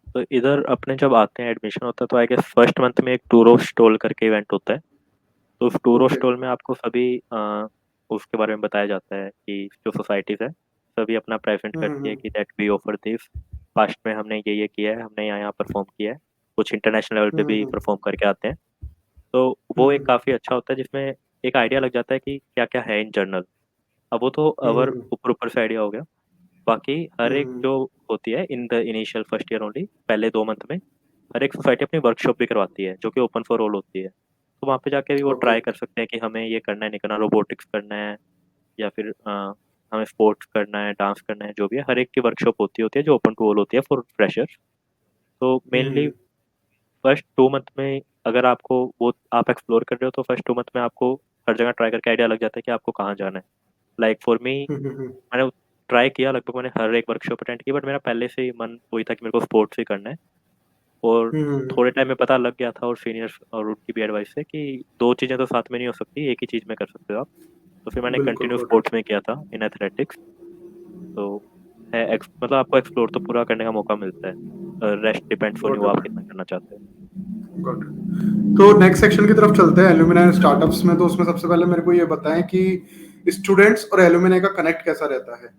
तो इधर अपने जब आते हैं एडमिशन होता है तो आई गेस फर्स्ट मंथ में एक टूर ऑफ स्टॉल करके इवेंट होता है। तो उस टूर ऑफ ओके। स्टॉल में आपको सभी उसके बारे में बताया जाता है कि जो सोसाइटीज़ है सभी अपना प्रेजेंट करती है हम्म। कि that we offer this, past में हमने ये किया है, हमने यहाँ यहाँ परफॉर्म किया है, कुछ इंटरनेशनल लेवल पे भी हम्म। परफॉर्म करके आते हैं। तो वो एक हम्म। काफ़ी अच्छा होता है जिसमें एक आइडिया लग जाता है कि क्या क्या है इन जनरल। अब वो तो अवर हम्म। ऊपर ऊपर से आइडिया हो गया। बाकी हर एक हम्म। जो होती है in the initial first year only, पहले 2 मंथ में हर एक सोसाइटी अपनी वर्कशॉप भी करवाती है जो कि ओपन फॉर ऑल होती है। तो वहाँ पे जाके भी वो ओके। ट्राई कर सकते हैं कि हमें ये करना है नहीं करना, रोबोटिक्स करना है या फिर हमें स्पोर्ट्स करना है, डांस करना है, जो भी है हर एक की वर्कशॉप होती है जो ओपन टू ऑल होती है फॉर फ्रेशर्स। तो मेनली हम्म। फर्स्ट 2 मंथ में अगर आपको वो आप एक्सप्लोर कर रहे हो तो फर्स्ट 2 मंथ में आपको हर जगह ट्राई करके आइडिया लग जाता है कि आपको कहाँ जाना है। लाइक फॉर मी, हम्म। मैंने ट्राई किया, लगभग मैंने हर एक वर्कशॉप अटेंड की, बट मेरा पहले से ही मन वही था कि मेरे को स्पोर्ट्स ही करना है। और हम्म। थोड़े टाइम में पता लग गया था और सीनियर्स और उनकी भी एडवाइस से कि दो चीज़ें तो साथ में नहीं हो सकती, एक ही चीज़ में कर सकते हो आप। तो फिर मैंने बिल्कुल कंटिन्यू गॉट इट। स्पोर्ट्स में किया था इन एथलेटिक्स। तो है मतलब आपको एक्सप्लोर तो पूरा करने का मौका मिलता है, rest depends on got you, आप इट। कितना करना चाहते हो। Got it. तो नेक्स्ट सेक्शन की तरफ चलते हैं, एल्यूमिनाई स्टार्टअप्स में। तो उसमें सबसे पहले मेरे को ये बताएं कि स्टूडेंट्स और एल्यूमिनाई का कनेक्ट कैसा रहता है?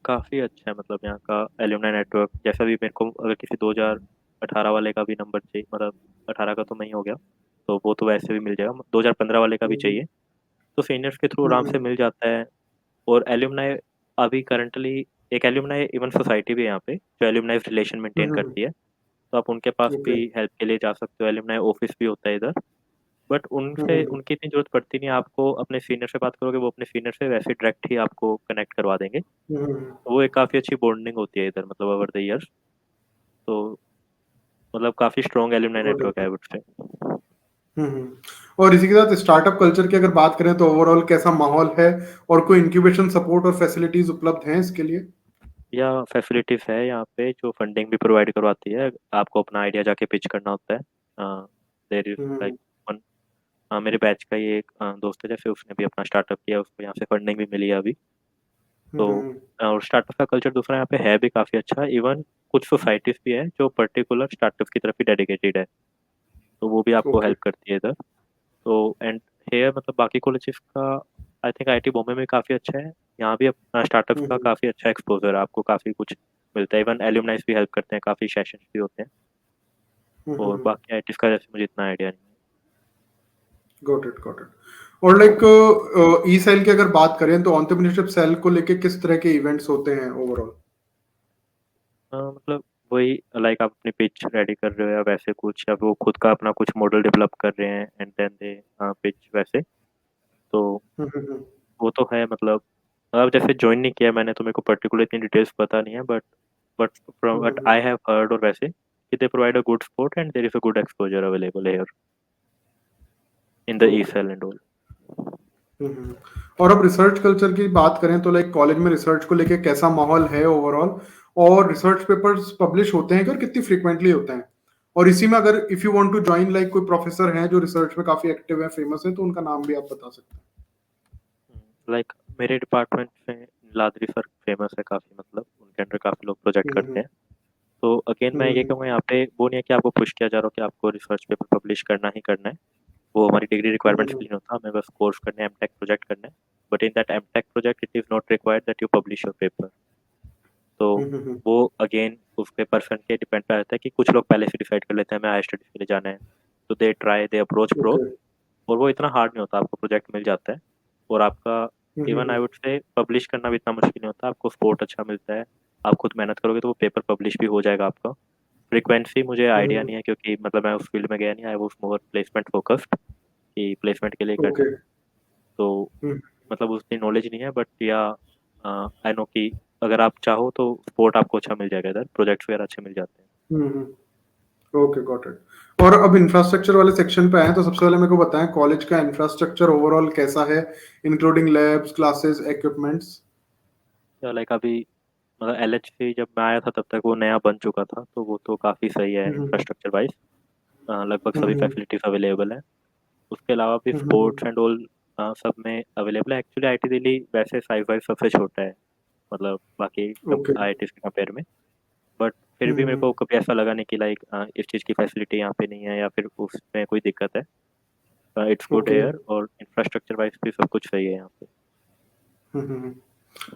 काफ़ी अच्छा है, मतलब यहाँ का एलुमनाई नेटवर्क। जैसा भी मेरे को अगर किसी 2018 वाले का भी नंबर चाहिए, मतलब 18 का तो नहीं हो गया, तो वो तो वैसे भी मिल जाएगा, 2015 वाले का भी हम्म। चाहिए तो सीनियर्स के थ्रू आराम से हम्म। मिल जाता है। और एल्यूमनाई अभी करंटली एक एल्यूमनाई इवन सोसाइटी भी है यहाँ पे जो एल्यूमनाई रिलेशन मेंटेन हम्म। करती है, तो आप उनके पास ओके। भी हेल्प के लिए जा सकते हो। एल्यूमनाई ऑफिस भी होता है इधर, बट उनसे हम्म। उनकी इतनी जरूरत पड़ती नहीं है। आपको अपने सीनियर से बात करोगे, वो अपने सीनियर से वैसे डायरेक्ट ही आपको कनेक्ट करवा देंगे। हम्म। तो वो एक काफ़ी अच्छी बॉन्डिंग होती है इधर, मतलब ओवर द ईयर्स। तो मतलब काफ़ी स्ट्रॉन्ग एल्यूमनाई गॉट नेटवर्क है इट। I would say. और इसी के साथ स्टार्टअप कल्चर की अगर बात करें तो ओवरऑल कैसा माहौल है और कोई इंक्यूबेशन सपोर्ट और फैसिलिटीज उपलब्ध हैं इसके लिए? या फैसिलिटीज़ है यहाँ पे जो फंडिंग भी प्रोवाइड करवाती है, आपको अपना आइडिया जाके पिच करना होता है। There is hmm. लाइक मेरे बैच का ही एक दोस्त है, जैसे उसने भी अपना स्टार्टअप किया, उसको यहाँ से फंडिंग भी मिली है अभी। तो हम्म। और स्टार्टअप का कल्चर दूसरा यहाँ पे है भी काफ़ी अच्छा। इवन कुछ सोसाइटीज़ भी है जो पर्टिकुलर स्टार्टअप की तरफ ही डेडिकेटेड है, तो वो भी आपको ओके। हेल्प करती है इधर। तो एंड हेयर मतलब बाकी कॉलेजेस का आई थिंक आईआईटी बॉम्बे में काफ़ी अच्छा है। यहाँ भी अपना स्टार्टअप्स का हम्म। काफ़ी अच्छा एक्सपोजर है, आपको काफ़ी कुछ मिलता है। इवन एल्यूमनाइज भी हेल्प करते हैं, काफ़ी सेशंस भी होते हैं। और हम्म। बाकी आईआईटीज़ का जैसे मुझे इतना आइडिया नहीं गॉट इट, गॉट इट। और लाइक ई सेल की अगर बात करें तो एंटरप्रेन्योरशिप सेल को लेके किस तरह के इवेंट्स होते हैं ओवरऑल? है। मतलब वही लाइक आप अपनी पिच रेडी कर रहे हो या वैसे कुछ, या वो खुद का अपना कुछ मॉडल डेवलप कर रहे हैं एंड देन दे पिच वैसे। तो हम्म। वो तो है मतलब। अब जैसे ज्वाइन नहीं किया मैंने, तो मेरे को पर्टिकुलर इतनी डिटेल्स पता नहीं है, but from what hmm. I have heard और वैसे कि they provide a good support and there is a good exposure available here in the E okay. Cell and all. Hmm. और अब रिसर्च कल्चर की बात करें तो लाइक कॉलेज में रिसर्च को लेके कैसा माहौल है ओवरऑल? और रिसर्च पेपर्स पब्लिश होते हैं क्या, और कितनी फ्रीक्वेंटली होते हैं? और इसी में अगर if you want to join, like कोई प्रोफेसर हैं जो रिसर्च में काफी एक्टिव है, फेमस है, तो उनका नाम भी आप बता सकते हैं। लाइक मेरे डिपार्टमेंट में लादरी सर फेमस है काफ़ी, मतलब उनके अंडर काफ़ी लोग प्रोजेक्ट करते हम्म। हैं। तो अगेन मैं ये हम्म। कहूँगा, यहाँ पे वो नहीं है कि आपको पुश किया जा रहा हो कि आपको रिसर्च पेपर पब्लिश करना ही करना है। वो हमारी डिग्री रिक्वायरमेंट्स हम्म। भी नहीं होता, हमें बस कोर्स करने एमटेक प्रोजेक्ट करना है। But in that MTech project it is not required that you publish your paper. तो हम्म। वो अगेन उसके पर्सन के डिपेंड पे रहता है कि कुछ लोग पहले से डिसाइड कर लेते हैं हमें हायर स्टडीज के लिए जाना है, तो they try they approach pro. Okay. और वो इतना हार्ड नहीं होता, आपको प्रोजेक्ट मिल जाता है। और आपका even I hmm. Would say publish करना भी इतना मुश्किल नहीं होता, आपको सपोर्ट अच्छा मिलता है। आप खुद मेहनत करोगे तो वो पेपर पब्लिश भी हो जाएगा आपका। फ्रीक्वेंसी मुझे आइडिया हम्म। नहीं है, क्योंकि मतलब मैं उस फील्ड में गया नहीं, I was more placement focused कि प्लेसमेंट के लिए करना ओके। है। तो मतलब उतनी नॉलेज नहीं है, बट या आई नो कि अगर आप चाहो तो सपोर्ट आपको अच्छा मिल जाएगा, इधर प्रोजेक्ट्स वगैरह अच्छे मिल जाते हैं। हम्म। Okay, got it. और अब इंफ्रास्ट्रक्चर वाले सेक्शन पे आए तो सबसे पहले मेरे को बताएं कॉलेज का इंफ्रास्ट्रक्चर ओवरऑल कैसा है, इंक्लूडिंग लैब्स, क्लासेस, इक्विपमेंट्स। या लाइक अभी मतलब एलएचसी जब मैं आया था तब तक वो नया बन चुका था, तो वो तो काफ़ी सही है हम्म। Infrastructure wise. लगभग सभी हम्म। फैसिलिटीज़ अवेलेबल है। उसके अलावा भी हम्म। स्पोर्ट्स एंड ऑल सब में अवेलेबल है। एक्चुअली आईटी दिल्ली वैसे साइज वाइज सबसे छोटा है, मतलब बाकी सब ओके। आईआईटी के कंपेयर में। बट फिर भी मेरे हम्म। को कभी ऐसा लगा नहीं कि लाइक इस चीज़ की फैसिलिटी यहाँ पे नहीं है या फिर उसमें कोई दिक्कत है। It's good okay. एयर और इंफ्रास्ट्रक्चर वाइज भी सब कुछ सही है यहाँ पे। हम्म।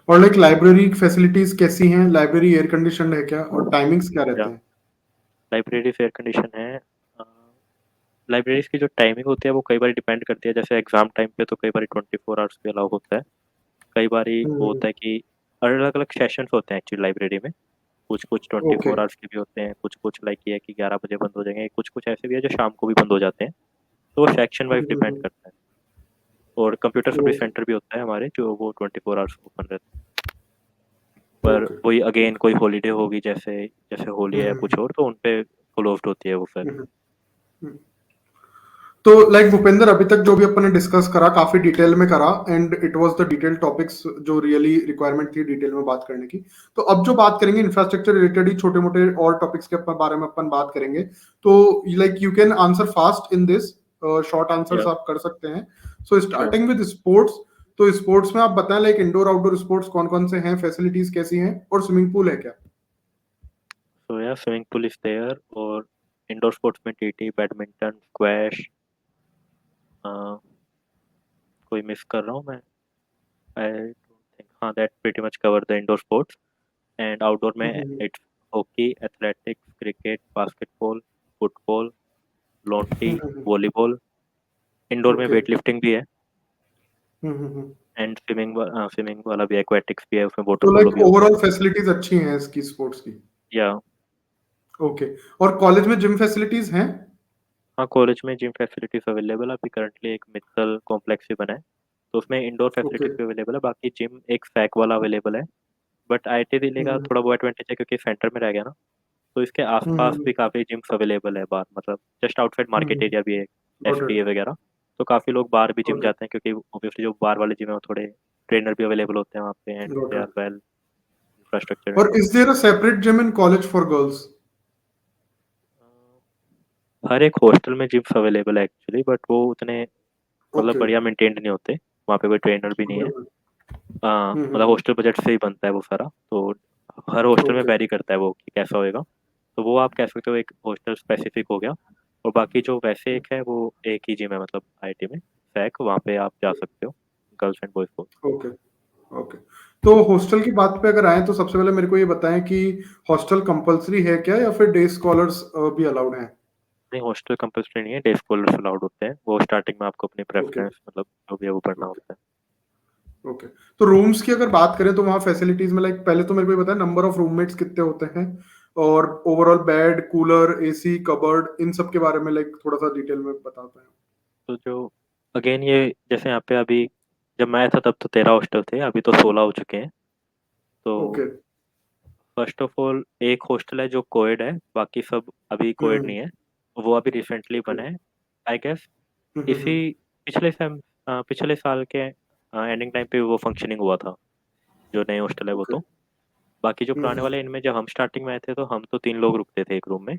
और लाइक लाइब्रेरी फैसिलिटीज कैसी हैं? लाइब्रेरी एयर कंडीशनड है क्या, और टाइमिंग्स क्या या रहते हैं? लाइब्रेरी फेयर कंडीशन है। लाइब्रेरीज की जो टाइमिंग होती है वो कई बार डिपेंड करती है, जैसे एग्जाम टाइम पे तो कई बार 24 आवर्स भी अलाउ होता है। कई बार वो हम्म। होता है कि अलग अलग सेशंस होते हैं एक्चुअली लाइब्रेरी में। कुछ कुछ ट्वेंटी ओके। फोर आवर्स के भी होते हैं, कुछ कुछ लाइक ये है कि 11 बजे बंद हो जाएंगे, कुछ कुछ ऐसे भी है जो शाम को भी बंद हो जाते हैं। तो वो सेक्शन वाइज डिपेंड हम्म। करता है। और कंप्यूटर सर्विस ओके। सेंटर भी होता है हमारे, जो वो 24 आवर्स ओपन रहते हैं। पर ओके। वही अगेन कोई हॉलीडे होगी, जैसे जैसे होली है या हम्म। कुछ और, तो उन पे क्लोज्ड होती है वो फिर। हम्म। तो लाइक भूपेंद्र, अभी तक जो भी अपन ने डिस्कस करा काफी डिटेल में करा, and it was the detail topics जो रियली रिक्वायरमेंट थी डिटेल में बात करने की। तो अब जो बात करेंगे इंफ्रास्ट्रक्चर रिलेटेड ही छोटे मोटे और टॉपिक्स के बारे में अपन बात करेंगे। तो like you can answer fast in this, short answers या आप कर सकते हैं। So sure. Starting with sports. तो स्पोर्ट्स में आप बताएं लाइक इंडोर आउटडोर स्पोर्ट्स कौन कौन से हैं, फैसिलिटीज कैसी हैं, और स्विमिंग पूल है क्या? So yeah swimming pool is there. और इंडोर स्पोर्ट्स में टीटी, बैडमिंटन, स्क्वैश, कोई मिस कर रहा हूँ मैं? आई डोंट थिंक, हाँ that pretty much cover the indoor sports. And outdoor में it's hockey, athletics, cricket, basketball, football, lawn टी, वॉलीबॉल। इंडोर में ओके। वेट लिफ्टिंग भी है। एंड स्विमिंग वाला भी, एक्वेटिक्स भी है, उसमें वाटर तो पोलो लाइक भी होता है। ओवरऑल फैसिलिटीज अच्छी हैं इसकी, स्पोर्ट्स की? या ओके। और कॉलेज में जिम फैसिलिटीज हैं? हाँ, कॉलेज में जिम फैसिलिटीज अवेलेबल है। अभी करंटली एक मित्तल कॉम्प्लेक्स भी बना है, तो उसमें इंडोर ओके। फैसिलिटीज भी अवेलेबल है। बाकी जिम एक फैक वाला अवेलेबल है। बट आईटी दिल्ली का हम्म। थोड़ा वो एडवांटेज है क्योंकि सेंटर में रह गया ना, तो इसके आसपास हम्म। भी काफ़ी जिम्स अवेलेबल है बाहर, मतलब जस्ट आउटसाइड मार्केट एरिया भी है, गॉट एफपीए इट। वगैरह। तो काफ़ी लोग बाहर भी जिम ओके। जाते हैं, क्योंकि ऑब्वियसली जो बाहर वाले जिम है वो थोड़े ट्रेनर भी अवेलेबल होते हैं वहाँ पे, and got they are it. Well infrastructure and और all. Is there a separate gym in college for girls? हर एक हॉस्टल में जिम्स अवेलेबल है एक्चुअली, बट वो उतने मतलब ओके। बढ़िया मेंटेन्ड नहीं होते, वहाँ पे कोई ट्रेनर भी नहीं है। मतलब हम्म। हॉस्टल बजट से ही बनता है वो सारा, तो हर हॉस्टल में ओके। वैरी करता है वो कि कैसा होएगा। तो वो आप कह सकते हो एक हॉस्टल स्पेसिफिक हो गया। और बाकी जो वैसे एक है वो एक ही जिम है, मतलब आईआईटी में सैक, वहाँ पे आप जा सकते हो, गर्ल्स एंड बॉयज को। ओके। ओके। तो हॉस्टल की बात पे अगर आए तो सबसे पहले मेरे को ये बताएं कि हॉस्टल कंपलसरी है क्या, या फिर डे स्कॉलर्स भी अलाउड हैं? नहीं, हॉस्टल कंपल्सरी नहीं है, डे स्कॉलर्स अलाउड होते हैं, वो स्टार्टिंग में आपको अपनी ओके। प्रेफरेंस मतलब जो भी है वो पढ़ना ओके। होता है। ओके। तो रूम्स की अगर बात करें तो वहाँ फैसिलिटीज में लाइक पहले तो मेरे को ये बताएं नंबर ऑफ रूममेट्स कितने होते हैं, और overall bed, cooler, AC, cupboard, इन सब के बारे में लाइक थोड़ा सा डिटेल में बता पाए। तो जो अगेन ये जैसे यहाँ पे अभी जब मैं था तब तो 13 हॉस्टल थे, अभी तो 16 हो चुके हैं। तो ओके। फर्स्ट ऑफ ऑल एक हॉस्टल है जो कोएड है, बाकी सब अभी कोएड नहीं हम्म। है, वो अभी रिसेंटली ओके। बना है आई गेस। इसी हम्म। पिछले सेम पिछले साल के एंडिंग टाइम पे वो फंक्शनिंग हुआ था, जो नए हॉस्टल है वो ओके। तो। बाकी जो पुराने हम्म। वाले, इनमें जब हम स्टार्टिंग में आए थे तो हम तो 3 लोग रुकते थे एक रूम में।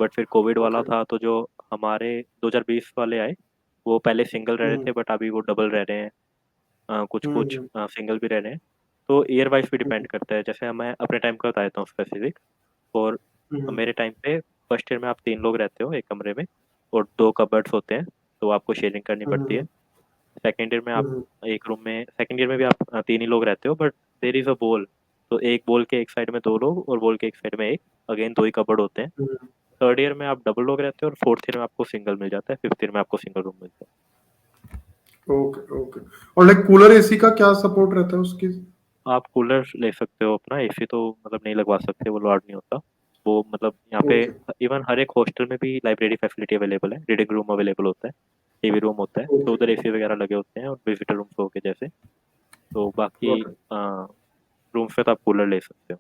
बट फिर कोविड वाला ओके। था, तो जो हमारे 2020 वाले आए वो पहले सिंगल रह रहे थे, हम्म। बट अभी वो डबल रह रहे हैं, कुछ कुछ हम्म। सिंगल भी रह रहे हैं। तो ईयर वाइज भी डिपेंड करता है, जैसे मैं अपने टाइम का बता देता हूँ स्पेसिफिक। और हम्म। मेरे टाइम पे फर्स्ट ईयर में आप 3 लोग रहते हो एक कमरे में, और 2 कबर्ड्स होते हैं, तो आपको शेयरिंग करनी पड़ती है। हम्म। सेकेंड ईयर में आप हम्म। एक रूम में, सेकेंड ईयर में भी आप 3 ही लोग रहते हो, but there is a ball, तो एक बॉल के एक साइड में 2 लोग और बॉल के एक साइड में एक, अगेन 2 ही कबर्ड होते हैं। हम्म। थर्ड ईयर में आप डबल लोग रहते हो, और फोर्थ ईयर में आपको सिंगल मिल जाता है, फिफ्थ ईयर में आपको सिंगल रूम मिलता है। ओके। ओके। और लाइक कूलर एसी का क्या सपोर्ट रहता है उसकी? आप कूलर ले सकते हो अपना, एसी तो मतलब नहीं लगवा सकते, वो लॉट नहीं होता। वो मतलब यहाँ पे ओके। इवन हर एक हॉस्टल में भी लाइब्रेरी फैसिलिटी अवेलेबल है, रीडिंग रूम अवेलेबल होता है, टीवी रूम होता है, तो ओके। उधर एसी वगैरह लगे होते हैं, और विजिटर रूम्स हो गए जैसे। तो बाकी गॉट इट। रूम्स पे तो आप कूलर ले सकते हो।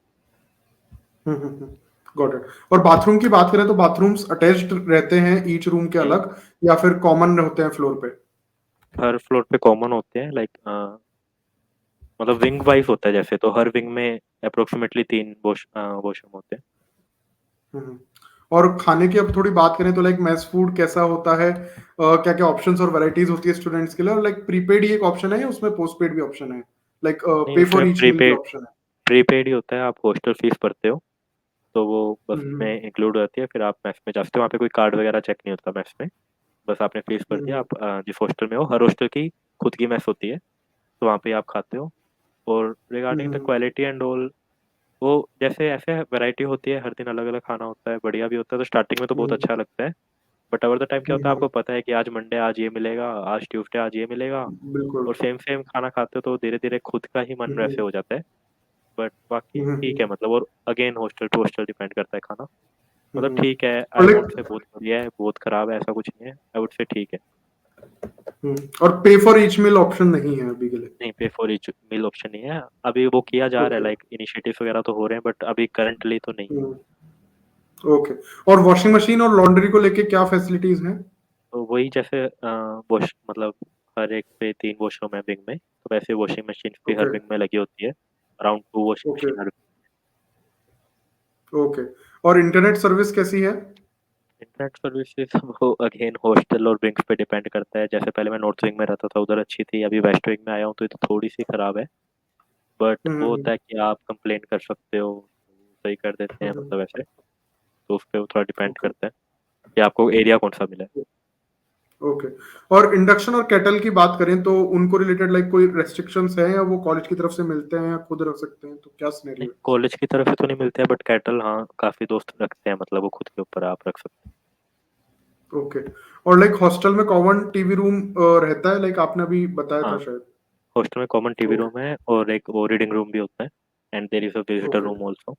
हम्म। Got it. और बाथरूम की बात करें तो बाथरूम्स अटैच्ड रहते हैं ईच रूम के नहीं, अलग, या फिर कॉमन होते हैं फ्लोर पे? हर फ्लोर पे कॉमन होते हैं, लाइक मतलब विंग वाइज होता है जैसे, तो हर विंग में अप्रोक्सीमेटली 3 वॉशरूम होते हैं। हम्म। और खाने की अब थोड़ी बात करें तो लाइक मैस फूड कैसा होता है, क्या क्या ऑप्शंस और वैरायटीज होती है स्टूडेंट्स के लिए, और लाइक प्रीपेड ही एक ऑप्शन है या उसमें पोस्ट पेड भी ऑप्शन है, लाइक नहीं, पे उसमें फॉर ईच मील भी प्रीपेड ऑप्शन है? प्रीपेड ही होता है, आप हॉस्टल फीस भरते हो तो वो बस हम्म। में इंक्लूड रहती है, फिर आप मैस में जाते हो, वहाँ पे कोई कार्ड वगैरह चेक नहीं होता मैस में। बस आपने फीस भर दिया, हम्म। आप जिस हॉस्टल में हो, हर हॉस्टल की खुद की मैस होती है, तो वहाँ पे आप खाते हो। और regarding the hmm. Quality and all, वो जैसे ऐसे वैरायटी होती है, हर दिन अलग अलग खाना होता है, बढ़िया भी होता है, तो स्टार्टिंग में तो बहुत हम्म। अच्छा लगता है। बट ओवर द टाइम क्या होता है, हम्म। आपको पता है कि आज मंडे आज ये मिलेगा, आज ट्यूसडे आज ये मिलेगा, बिल्कुल। और सेम सेम खाना खाते हो तो धीरे धीरे खुद का ही मन वैसे हम्म। हो जाता है। बट बाकी ठीक हम्म। है, मतलब, और again hostel to hostel depend करता है खाना। मतलब हम्म। ठीक है, और आई वोंट से लाइक बहुत बढ़िया है बहुत खराब है, ऐसा कुछ नहीं है, आई वुड से ठीक है। और पे फॉर ईच मील ऑप्शन नहीं है अभी के लिए? नहीं, पे फॉर ईच मील ऑप्शन नहीं है, अभी वो किया जा रहा है, ओके। लाइक इनिशिएटिव्स वगैरह तो हो रहे हैं, बट अभी करंटली तो नहीं है। ओके। और वॉशिंग मशीन और लॉन्ड्री को लेके क्या फैसिलिटीज हैं? तो वही जैसे वॉश मतलब हर एक पे 3 वॉशरूम है विंग में, तो वैसे वॉशिंग मशीन भी हर ओके। विंग में लगी होती है, अराउंड 2 वॉशिंग ओके। मशीन हर। ओके। और इंटरनेट सर्विस कैसी है? इंटरनेट सर्विसेज वो अगेन हॉस्टल और विंग्स पे डिपेंड करता है, जैसे पहले मैं नॉर्थ विंग में रहता था, उधर अच्छी थी, अभी वेस्ट विंग में आया हूँ तो ये तो थोड़ी सी खराब है। बट वो हम्म। होता है कि आप कंप्लेन कर सकते हो, सही कर देते हैं, हम्म। मतलब ऐसे। तो उस पर वो थोड़ा डिपेंड ओके। करता है कि आपको एरिया कौन सा मिला है। ओके। और इंडक्शन और केटल की बात करें तो उनको रिलेटेड लाइक कोई रेस्ट्रिक्शंस है, या वो कॉलेज की तरफ से मिलते हैं या खुद रख सकते हैं, तो क्या सिनेरियो नहीं, है? कॉलेज की तरफ से तो नहीं मिलते हैं, बट कैटल हाँ काफ़ी दोस्त रखते हैं, मतलब वो खुद के ऊपर आप रख सकते हैं। ओके। और लाइक हॉस्टल में कॉमन टीवी रूम रहता है, लाइक आपने अभी बताया था हाँ, शायद? हॉस्टल में कॉमन टीवी ओके। रूम है, और एक वो रीडिंग रूम भी होता है, and there is a visitor okay. Room also.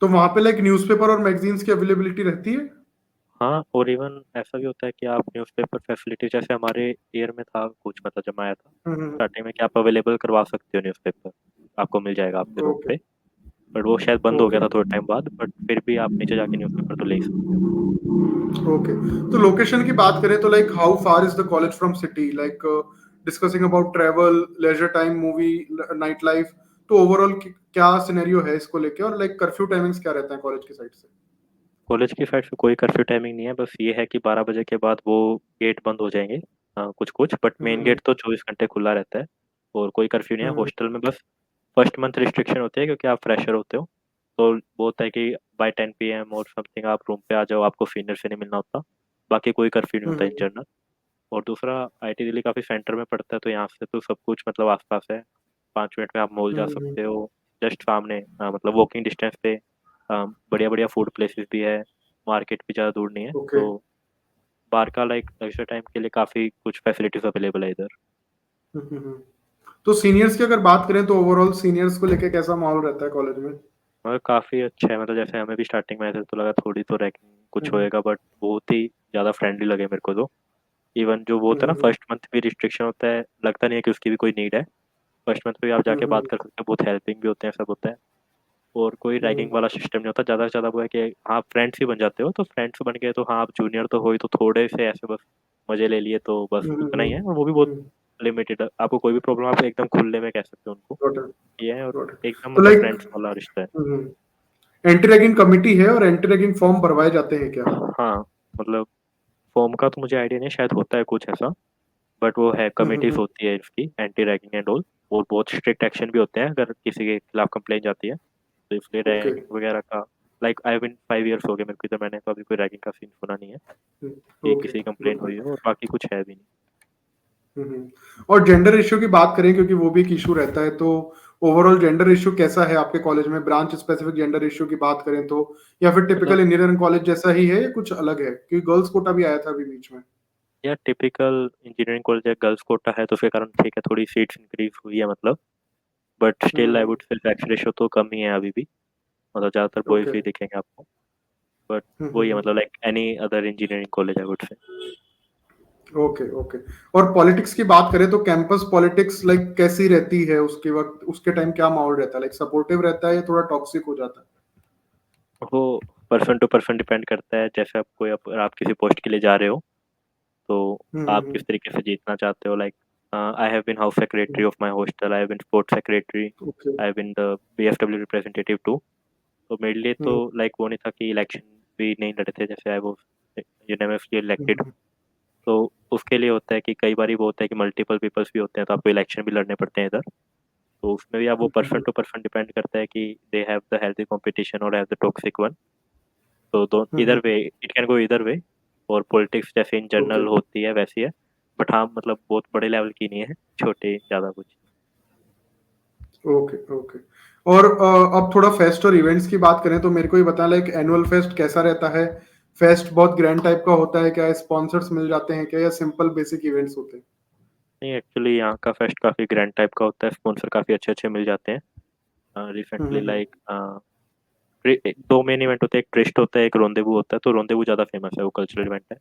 तो वहां पे लाइक न्यूज़पेपर और मैगजीन्स की अवेलेबिलिटी रहती है? हाँ, और इवन ऐसा भी होता है कि आप न्यूज़पेपर फैसिलिटी, जैसे हमारे ईयर में था कुछ, मतलब जब मैं आया था हम्म। स्टार्टिंग में, कि आप अवेलेबल करवा सकते हो न्यूज़पेपर, आपको मिल जाएगा आपके रूम ओके। पे। बट वो शायद बंद हो गया ओके। था थोड़े टाइम बाद, बट फिर भी आप नीचे जाके न्यूज़पेपर तो ले ही सकते हो। ओके। तो लोकेशन की बात करें तो like how far is the college from city, like discussing about travel, leisure time, movie, night life, तो ओवरऑल क्या सिनेरियो है इसको लेके, और लाइक कर्फ्यू टाइमिंग्स क्या रहते हैं कॉलेज की साइड से? कॉलेज की साइड से कोई कर्फ्यू टाइमिंग नहीं है, बस ये है कि 12 बजे के बाद वो गेट बंद हो जाएंगे, कुछ-कुछ, बट मेन हम्म गेट तो 24 घंटे खुला रहता है और कोई कर्फ्यू नहीं है। हम्म हॉस्टल में बस फर्स्ट मंथ रिस्ट्रिक्शन होती है क्योंकि आप फ्रेशर होते हो, तो वो होता है कि बाय 10 पीएम और समथिंग आप रूम पे आ जाओ, आपको सीनियर से नहीं मिलना होता। बाकी कोई कर्फ्यू नहीं होता इन हम्म जनरल। और दूसरा, आईटी दिल्ली काफ़ी सेंटर में पड़ता है, तो यहाँ से तो सब कुछ मतलब आस-पास है। 5 मिनट में आप मॉल जा हम्म। सकते हो, जस्ट सामने मतलब वॉकिंग डिस्टेंस पे बढ़िया-बढ़िया फूड प्लेसेस भी है, मार्केट भी ज़्यादा दूर नहीं है, ओके। तो बाहर का लाइक लेisure टाइम के लिए काफ़ी कुछ फैसिलिटीज़ अवेलेबल है इधर। हम्म। तो सीनियर्स की अगर बात करें तो ओवरऑल सीनियर्स को लेके कैसा माहौल रहता है कॉलेज में? और काफ़ी अच्छा है, मतलब जैसे हमें भी स्टार्टिंग में ऐसे तो लगा थोड़ी तो रैगिंग कुछ हम्म होएगा, बट बहुत ही ज़्यादा फ्रेंडली लगे मेरे को तो। इवन जो वो होता है ना, हम्म फर्स्ट मंथ भी रिस्ट्रिक्शन होता है, लगता नहीं है कि उसकी भी कोई नीड है। फर्स्ट मंथ पे भी आप जाके बात हम्म कर सकते हो, बहुत हेल्पिंग भी होते हैं, सब होता है। और कोई रैगिंग वाला सिस्टम नहीं होता, ज़्यादा से ज़्यादा वो है कि हाँ, फ्रेंड्स ही बन जाते हो, तो फ्रेंड्स बन गए तो हाँ, आप जूनियर तो हो ही, तो थोड़े से ऐसे बस मज़े ले लिए, तो बस उतना ही है, और वो भी बहुत लिमिटेड है। आपको कोई भी प्रॉब्लम आप एकदम खुले में कह सकते हो उनको, गॉट इट, ये है, और गॉट इट। एकदम तो मतलब लाइक फ्रेंड्स वाला रिश्ता है। एंटी रैगिंग कमिटी है और एंटी रैगिंग फॉर्म भरवाए जाते हैं क्या? हाँ, मतलब फॉर्म का तो मुझे आइडिया नहीं, शायद होता है कुछ ऐसा, बट वो है, कमिटीज़ हम्म। होती है इसकी एंटी रैगिंग एंड ऑल, और बहुत स्ट्रिक्ट एक्शन भी होते हैं अगर किसी के खिलाफ कंप्लेंट जाती है। तो इसलिए ओके। रैगिंग वगैरह का like I have been 5 years हो गए मेरे को इधर, मैंने तो अभी कोई रैगिंग का सीन सुना नहीं है कि ओके, किसी की कंप्लेंट गुड। हुई हो, और बाकी कुछ है भी नहीं। और जेंडर रेशियो की बात करें क्योंकि वो भी एक इशू रहता है, तो ओवरऑल जेंडर रेशियो कैसा है आपके कॉलेज में? ब्रांच स्पेसिफिक जेंडर रेशियो की बात करें तो, या फिर टिपिकल मतलब इंजीनियरिंग कॉलेज जैसा ही है या कुछ अलग है? क्योंकि गर्ल्स कोटा भी आया था अभी बीच में। यार टिपिकल इंजीनियरिंग कॉलेज है, गर्ल्स कोटा है, तो उसके कारण ठीक है, थोड़ी सीट्स इंक्रीज हुई है मतलब, but still I hmm. Would say sex ratio तो कम ही है अभी भी, मतलब ज़्यादातर बॉयज ओके। ही दिखेंगे आपको। बट वही है, मतलब like any other engineering college I would say. Okay okay. और पॉलिटिक्स की बात करें तो कैंपस पॉलिटिक्स लाइक कैसी रहती है उसके वक्त, उसके टाइम क्या माहौल रहता है? लाइक सपोर्टिव रहता है या थोड़ा टॉक्सिक हो जाता है? वो पर्सन टू पर्सन डिपेंड करता है, जैसे आप कोई अगर आप किसी पोस्ट के लिए जा रहे हो, तो आप किस हम्म। तरीके से जीतना चाहते हो, like I have been house secretary of my hostel, I have been sports secretary, okay. I have been the BFW representative too. तो मेरे लिए तो लाइक वो नहीं था कि इलेक्शन भी नहीं लड़े थे, जैसे आई वाज यूनानिमसली इलेक्टेड। तो उसके लिए होता है कि कई बार वो होता है कि मल्टीपल पीपल्स भी होते हैं, तो आपको इलेक्शन भी लड़ने पड़ते हैं इधर। तो उसमें भी आप वो पर्सन टू पर्सन डिपेंड करता है कि they have the healthy competition और हैव द टॉक्सिक वन। तो दो इधर वे, इट कैन गो इधर वे। और पॉलिटिक्स जैसे इन ओके जनरल होती है वैसी है, बट हाँ मतलब बहुत बड़े लेवल की नहीं है, छोटे ज़्यादा कुछ। Okay okay. और अब थोड़ा फेस्ट और इवेंट्स की बात करें तो मेरे को ये बताएं, लाइक एनुअल फेस्ट कैसा रहता है? फेस्ट बहुत ग्रैंड टाइप का होता है क्या? स्पॉन्सर्स मिल जाते हैं क्या, या सिंपल बेसिक इवेंट्स होते हैं? नहीं, एक्चुअली यहाँ का फेस्ट काफ़ी ग्रैंड टाइप का होता है, स्पॉन्सर काफ़ी अच्छे अच्छे मिल जाते हैं। रिसेंटली हम्म। लाइक दो मेन इवेंट होते हैं, एक ट्रिस्ट होता है, एक रोंदेवू होता है। तो रोंदेवू ज़्यादा फेमस है, वो कल्चरल इवेंट है।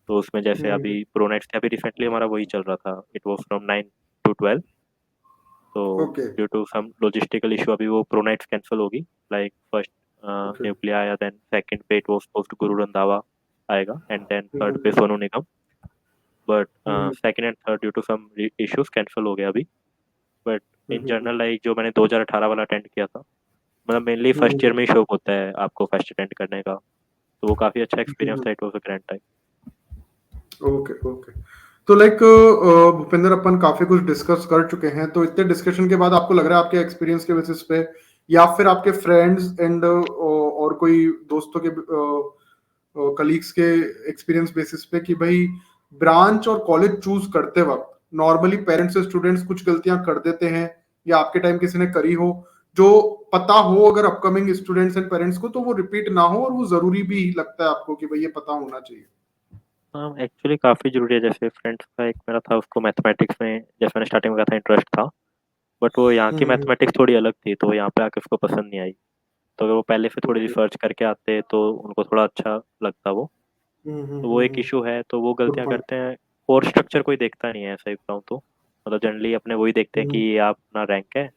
तो उसमें जैसे हम्म। अभी प्रोनेट्स थे, अभी रिसेंटली हमारा वही चल रहा था, इट वाज फ्रॉम 9 टू 12। तो okay due to some logistical issue अभी वो प्रोनाइट्स कैंसिल होगी। Like first okay. न्यूक्लिया आया, देन सेकंड पे it was post Guru Randhawa आएगा, एंड देन थर्ड पे hmm Sonu Nigam. But hmm second and third due to some issues cancel हो गया अभी। But in hmm general like जो मैंने 2018 वाला अटेंड किया था, मतलब मेनली फर्स्ट ईयर हम्म में ही शौक होता है आपको फर्स्ट अटेंड करने का, तो वो काफ़ी अच्छा एक्सपीरियंस हम्म। था, it was a grand time. Okay okay. तो लाइक भूपेंद्र, अपन काफी कुछ डिस्कस कर चुके हैं, तो इतने डिस्कशन के बाद आपको लग रहा है आपके एक्सपीरियंस के बेसिस पे, या फिर आपके फ्रेंड्स एंड और कोई दोस्तों के कलीग्स के एक्सपीरियंस बेसिस पे, कि भाई ब्रांच और कॉलेज चूज करते वक्त नॉर्मली पेरेंट्स से स्टूडेंट्स कुछ गलतियां कर देते हैं, या आपके टाइम किसी ने करी हो, जो पता हो अगर अपकमिंग स्टूडेंट्स एंड पेरेंट्स को, तो वो रिपीट ना हो, और वो जरूरी भी लगता है आपको कि भाई ये पता होना चाहिए? हाँ, एक्चुअली काफ़ी ज़रूरी है, जैसे फ्रेंड्स का एक मेरा था, उसको मैथमेटिक्स में, जैसे मैंने स्टार्टिंग में कहा था, इंटरेस्ट था, बट वो यहाँ की हम्म मैथमेटिक्स थोड़ी अलग थी, तो यहाँ पे आके उसको पसंद नहीं आई। तो अगर वो पहले से थोड़ी ओके। रिसर्च करके आते तो उनको थोड़ा अच्छा लगता वो। तो वो एक इशू है, तो वो गुड गलतियाँ पॉइंट। करते हैं। कोर्स स्ट्रक्चर कोई देखता नहीं है, ऐसा ही बताऊँ तो, मतलब जनरली अपने वही देखते हैं कि हम्म ये आप अपना रैंक है,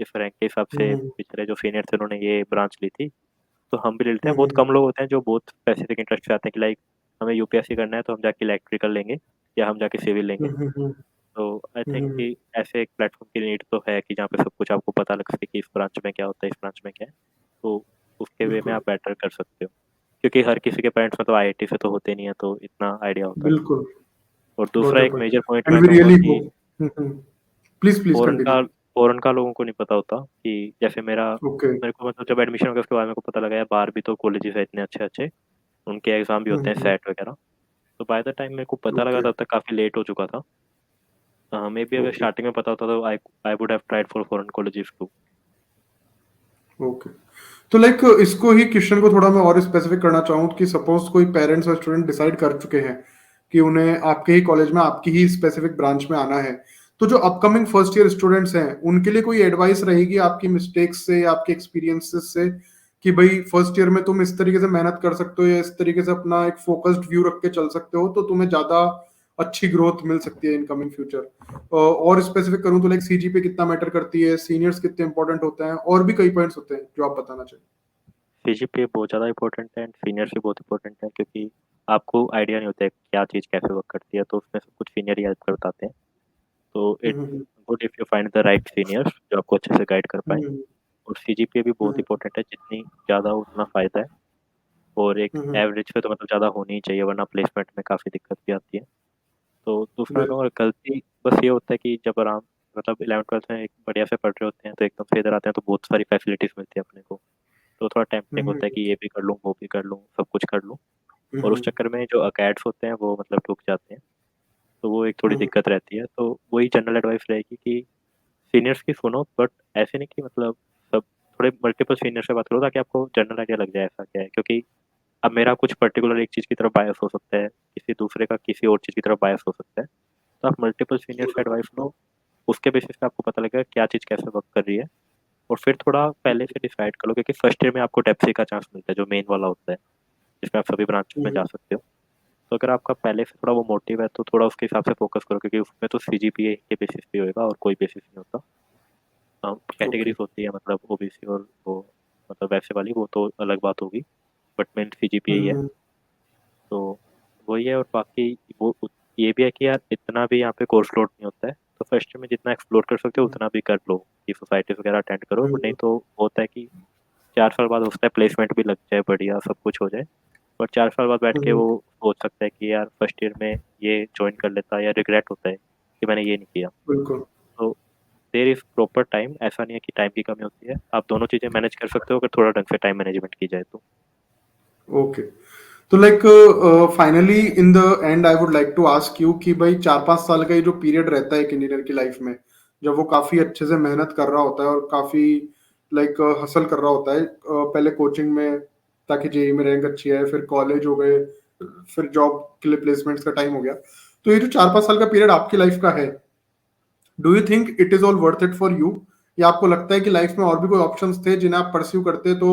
इस रैंक के हिसाब से हम्म पिछले जो सीनियर थे उन्होंने ये ब्रांच ली थी, तो हम भी ले लेते हैं। बहुत हम्म कम लोग होते हैं जो बहुत स्पेसिफिक इंटरेस्ट से आते हैं कि लाइक हमें यूपीएससी करना है, तो हम जाके इलेक्ट्रिकल लेंगे या हम जाके सिविल लेंगे। हम्म हम्म तो आई थिंक हम्म कि ऐसे एक प्लेटफॉर्म की नीड तो है कि जहाँ पे सब कुछ आपको पता लग सके कि इस ब्रांच में क्या होता है, इस ब्रांच में क्या है, तो उसके वे में बिल्कुल आप बेटर कर सकते हो। क्योंकि हर किसी के पेरेंट्स मतलब आईआईटी से तो होते नहीं है, तो इतना आइडिया होता नहीं। बिल्कुल। और Got दूसरा your एक point. मेजर पॉइंट And मैं we कहूँगा really कि hope. Please फ़ॉरेन का continue. फ़ॉरेन का लोगों को नहीं पता होता कि जैसे Okay. मेरे को मतलब जब एडमिशन हो गया उसके बाद मेरे को पता लगा यार बाहर भी तो कॉलेजेस हैं इतने अच्छे-अच्छे, उनके एग्ज़ाम भी होते हैं Mhm. सेट वगैरह। तो बाय द टाइम मेरे को पता लगा Okay. तब तक काफ़ी लेट हो चुका था। मेबी अगर Okay. स्टार्टिंग में पता होता तो I would have tried for foreign colleges too. Okay. तो लाइक इसको ही क्वेश्चन को थोड़ा मैं और स्पेसिफिक करना चाहूँ कि सपोज कोई पेरेंट्स और स्टूडेंट डिसाइड कर चुके हैं कि उन्हें आपके ही कॉलेज में आपकी ही स्पेसिफिक ब्रांच में आना है, तो जो अपकमिंग फर्स्ट ईयर स्टूडेंट्स हैं उनके लिए कोई एडवाइस रहेगी आपकी मिस्टेक्स से या आपके एक्सपीरियंसेस से कि भाई फर्स्ट ईयर में तुम इस तरीके से मेहनत कर सकते हो या इस तरीके से अपना एक फोकस्ड व्यू रख के चल सकते हो तो तुम्हें ज्यादा अच्छी ग्रोथ मिल सकती है इन कमिंग फ्यूचर। और स्पेसिफिक करूं तो लाइक सीजीपीए कितना मैटर करती है, सीनियर्स कितने इंपॉर्टेंट होते हैं, और भी कई पॉइंट्स होते हैं जो आप बताना चाहिए। सीजीपीए बहुत ज़्यादा इम्पोर्टेंट है एंड सीनियर्स भी बहुत इम्पोर्टेंट है क्योंकि आपको आइडिया नहीं होता है क्या चीज़ कैसे वर्क करती है, तो उसमें सब कुछ सीनियर ही हेल्प कर बताते हैं। तो it's hmm. Good if you find the right seniors जो आपको अच्छे से गाइड कर पाएँ। हम्म। और सीजीपीए भी बहुत हम्म। इम्पोर्टेंट है, जितनी ज़्यादा उतना फ़ायदा है। और एक हम्म। एवरेज पे तो मतलब ज़्यादा होनी ही चाहिए वरना प्लेसमेंट में काफ़ी दिक्कत भी आती है। तो दूसरा मैं कहूँगा बिल्कुल। गलती बस ये होता है कि जब आराम मतलब 11th-12th में एक बढ़िया से पढ़ रहे होते हैं तो एकदम से इधर आते हैं तो बहुत सारी फैसिलिटीज़ मिलती है अपने को। तो थोड़ा टेम्प्टिंग होता है हम्म। कि ये भी कर लूँ, वो भी कर लूँ, सब कुछ कर लूँ। और उस हम्म। चक्कर में जो अकैड्स होते हैं वो मतलब रुक जाते हैं। तो वो एक थोड़ी हम्म। दिक्कत रहती है। तो वही जनरल एडवाइस रहेगी कि सीनियर्स की सुनो बट ऐसे नहीं कि मतलब सब थोड़े मल्टीपल सीनियर से बात करो ताकि आपको जनरल आइडिया लग जाए ऐसा क्या है। क्योंकि अब मेरा कुछ पर्टिकुलर एक चीज़ की तरफ बायस हो सकता है, किसी दूसरे का किसी और चीज़ की तरफ बायस हो सकता है। तो आप मल्टीपल सीनियर से एडवाइस लो, उसके बेसिस पे आपको पता लगेगा क्या चीज़ कैसे वर्क कर रही है और फिर थोड़ा पहले से डिसाइड कर लो क्योंकि फर्स्ट ईयर में आपको डेप्सी का चांस मिलता है जो मेन वाला होता है, जिसमें आप सभी ब्रांचेस में जा हम्म। सकते हो। तो अगर आपका पहले से थोड़ा वो मोटिव है तो थोड़ा उसके हिसाब से फोकस करो क्योंकि उसमें तो सीजीपीए के बेसिस पे होएगा और कोई बेसिस नहीं होता। ओके। कैटेगरीज होती है मतलब ओबीसी और वो मतलब वैसे वाली वो तो अलग बात होगी, बट मेन सीजीपीए ही है। हम्म। तो वही है और बाकी ये भी है कि यार इतना भी यहाँ पे कोर्स लोड नहीं होता है, तो फर्स्ट में जितना एक्सप्लोर कर सकते हो उतना भी कर लो कि सोसाइटी वगैरह अटेंड करो, बट नहीं हम्म। तो होता है कि 4 साल बाद होता है प्लेसमेंट भी लग जाए बढ़िया सब कुछ हो जाए, पर 4 साल बाद बैठ के हम्म। वो सोच सकता है कि यार फर्स्ट ईयर में ये ज्वाइन कर लेता या रिग्रेट होता है कि मैंने ये नहीं किया। बिल्कुल। तो देयर इज प्रॉपर टाइम, ऐसा नहीं है कि टाइम की कमी होती है, आप दोनों चीज़ें मैनेज कर सकते हो अगर थोड़ा ढंग से टाइम मैनेजमेंट की जाए तो। ओके। तो like finally in the end I would like to ask you कि भाई 4-5 साल का ये जो पीरियड रहता है एक इंजीनियर की लाइफ में, जब वो काफी अच्छे से मेहनत कर रहा होता है और काफी लाइक हसल कर रहा होता है, पहले कोचिंग में ताकि जेई में रैंक अच्छी आए, फिर कॉलेज हो गए, फिर जॉब के लिए प्लेसमेंट्स का टाइम हो गया, तो ये जो 4-5 साल का पीरियड आपकी लाइफ का है, do you think it is all worth it for you, या आपको लगता है कि लाइफ में और भी कोई ऑप्शंस थे जिन्हें आप परस्यू करते तो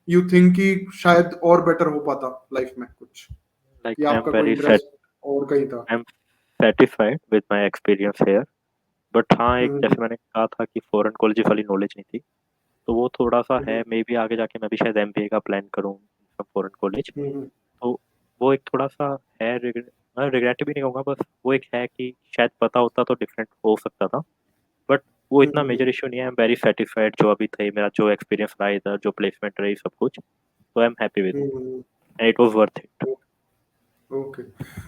यू थिंक कि शायद और बेटर हो पाता लाइफ में कुछ, लाइक या आई एम आपका कोई वेरी इंटरेस्ट और कहीं था? I am satisfied with my experience here, but हाँ, एक हम्म। जैसे मैंने कहा था कि फॉरेन कॉलेजेस वाली नॉलेज नहीं थी, तो वो थोड़ा-सा है, हम्म। मे बी आगे जाके मैं भी शायद एमबीए का प्लान करूँ फ्रॉम फॉरेन कॉलेज। हम्म। तो वो एक थोड़ा-सा है मैं रिग्रेट भी नहीं कहूँगा, बस वो एक है कि शायद पता होता तो डिफरेंट हो सकता था। बट वो इतना हम्म। मेजर इश्यू नहीं है, आई एम वेरी सैटिस्फाइड जो अभी थे मेरा जो एक्सपीरियंस रहा इधर, जो प्लेसमेंट रही सब कुछ, तो I am happy with it hmm. And it was worth it. Okay.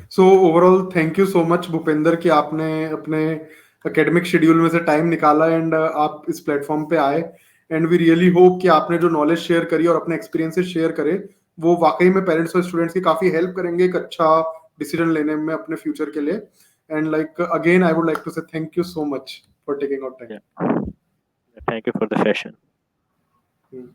So overall thank you so much Bhupendra कि आपने अपने एकेडमिक शेड्यूल में से टाइम निकाला एंड आप इस प्लेटफॉर्म पे आए, एंड वी रियली होप कि आपने जो नॉलेज शेयर करी और अपने एक्सपीरियंसेस शेयर करे वो वाकई में पेरेंट्स और स्टूडेंट्स की काफी हेल्प करेंगे एक अच्छा डिसीजन लेने में अपने फ्यूचर के लिए। And like again I would like to say thank you so much for taking out yeah thank you for the session. Time.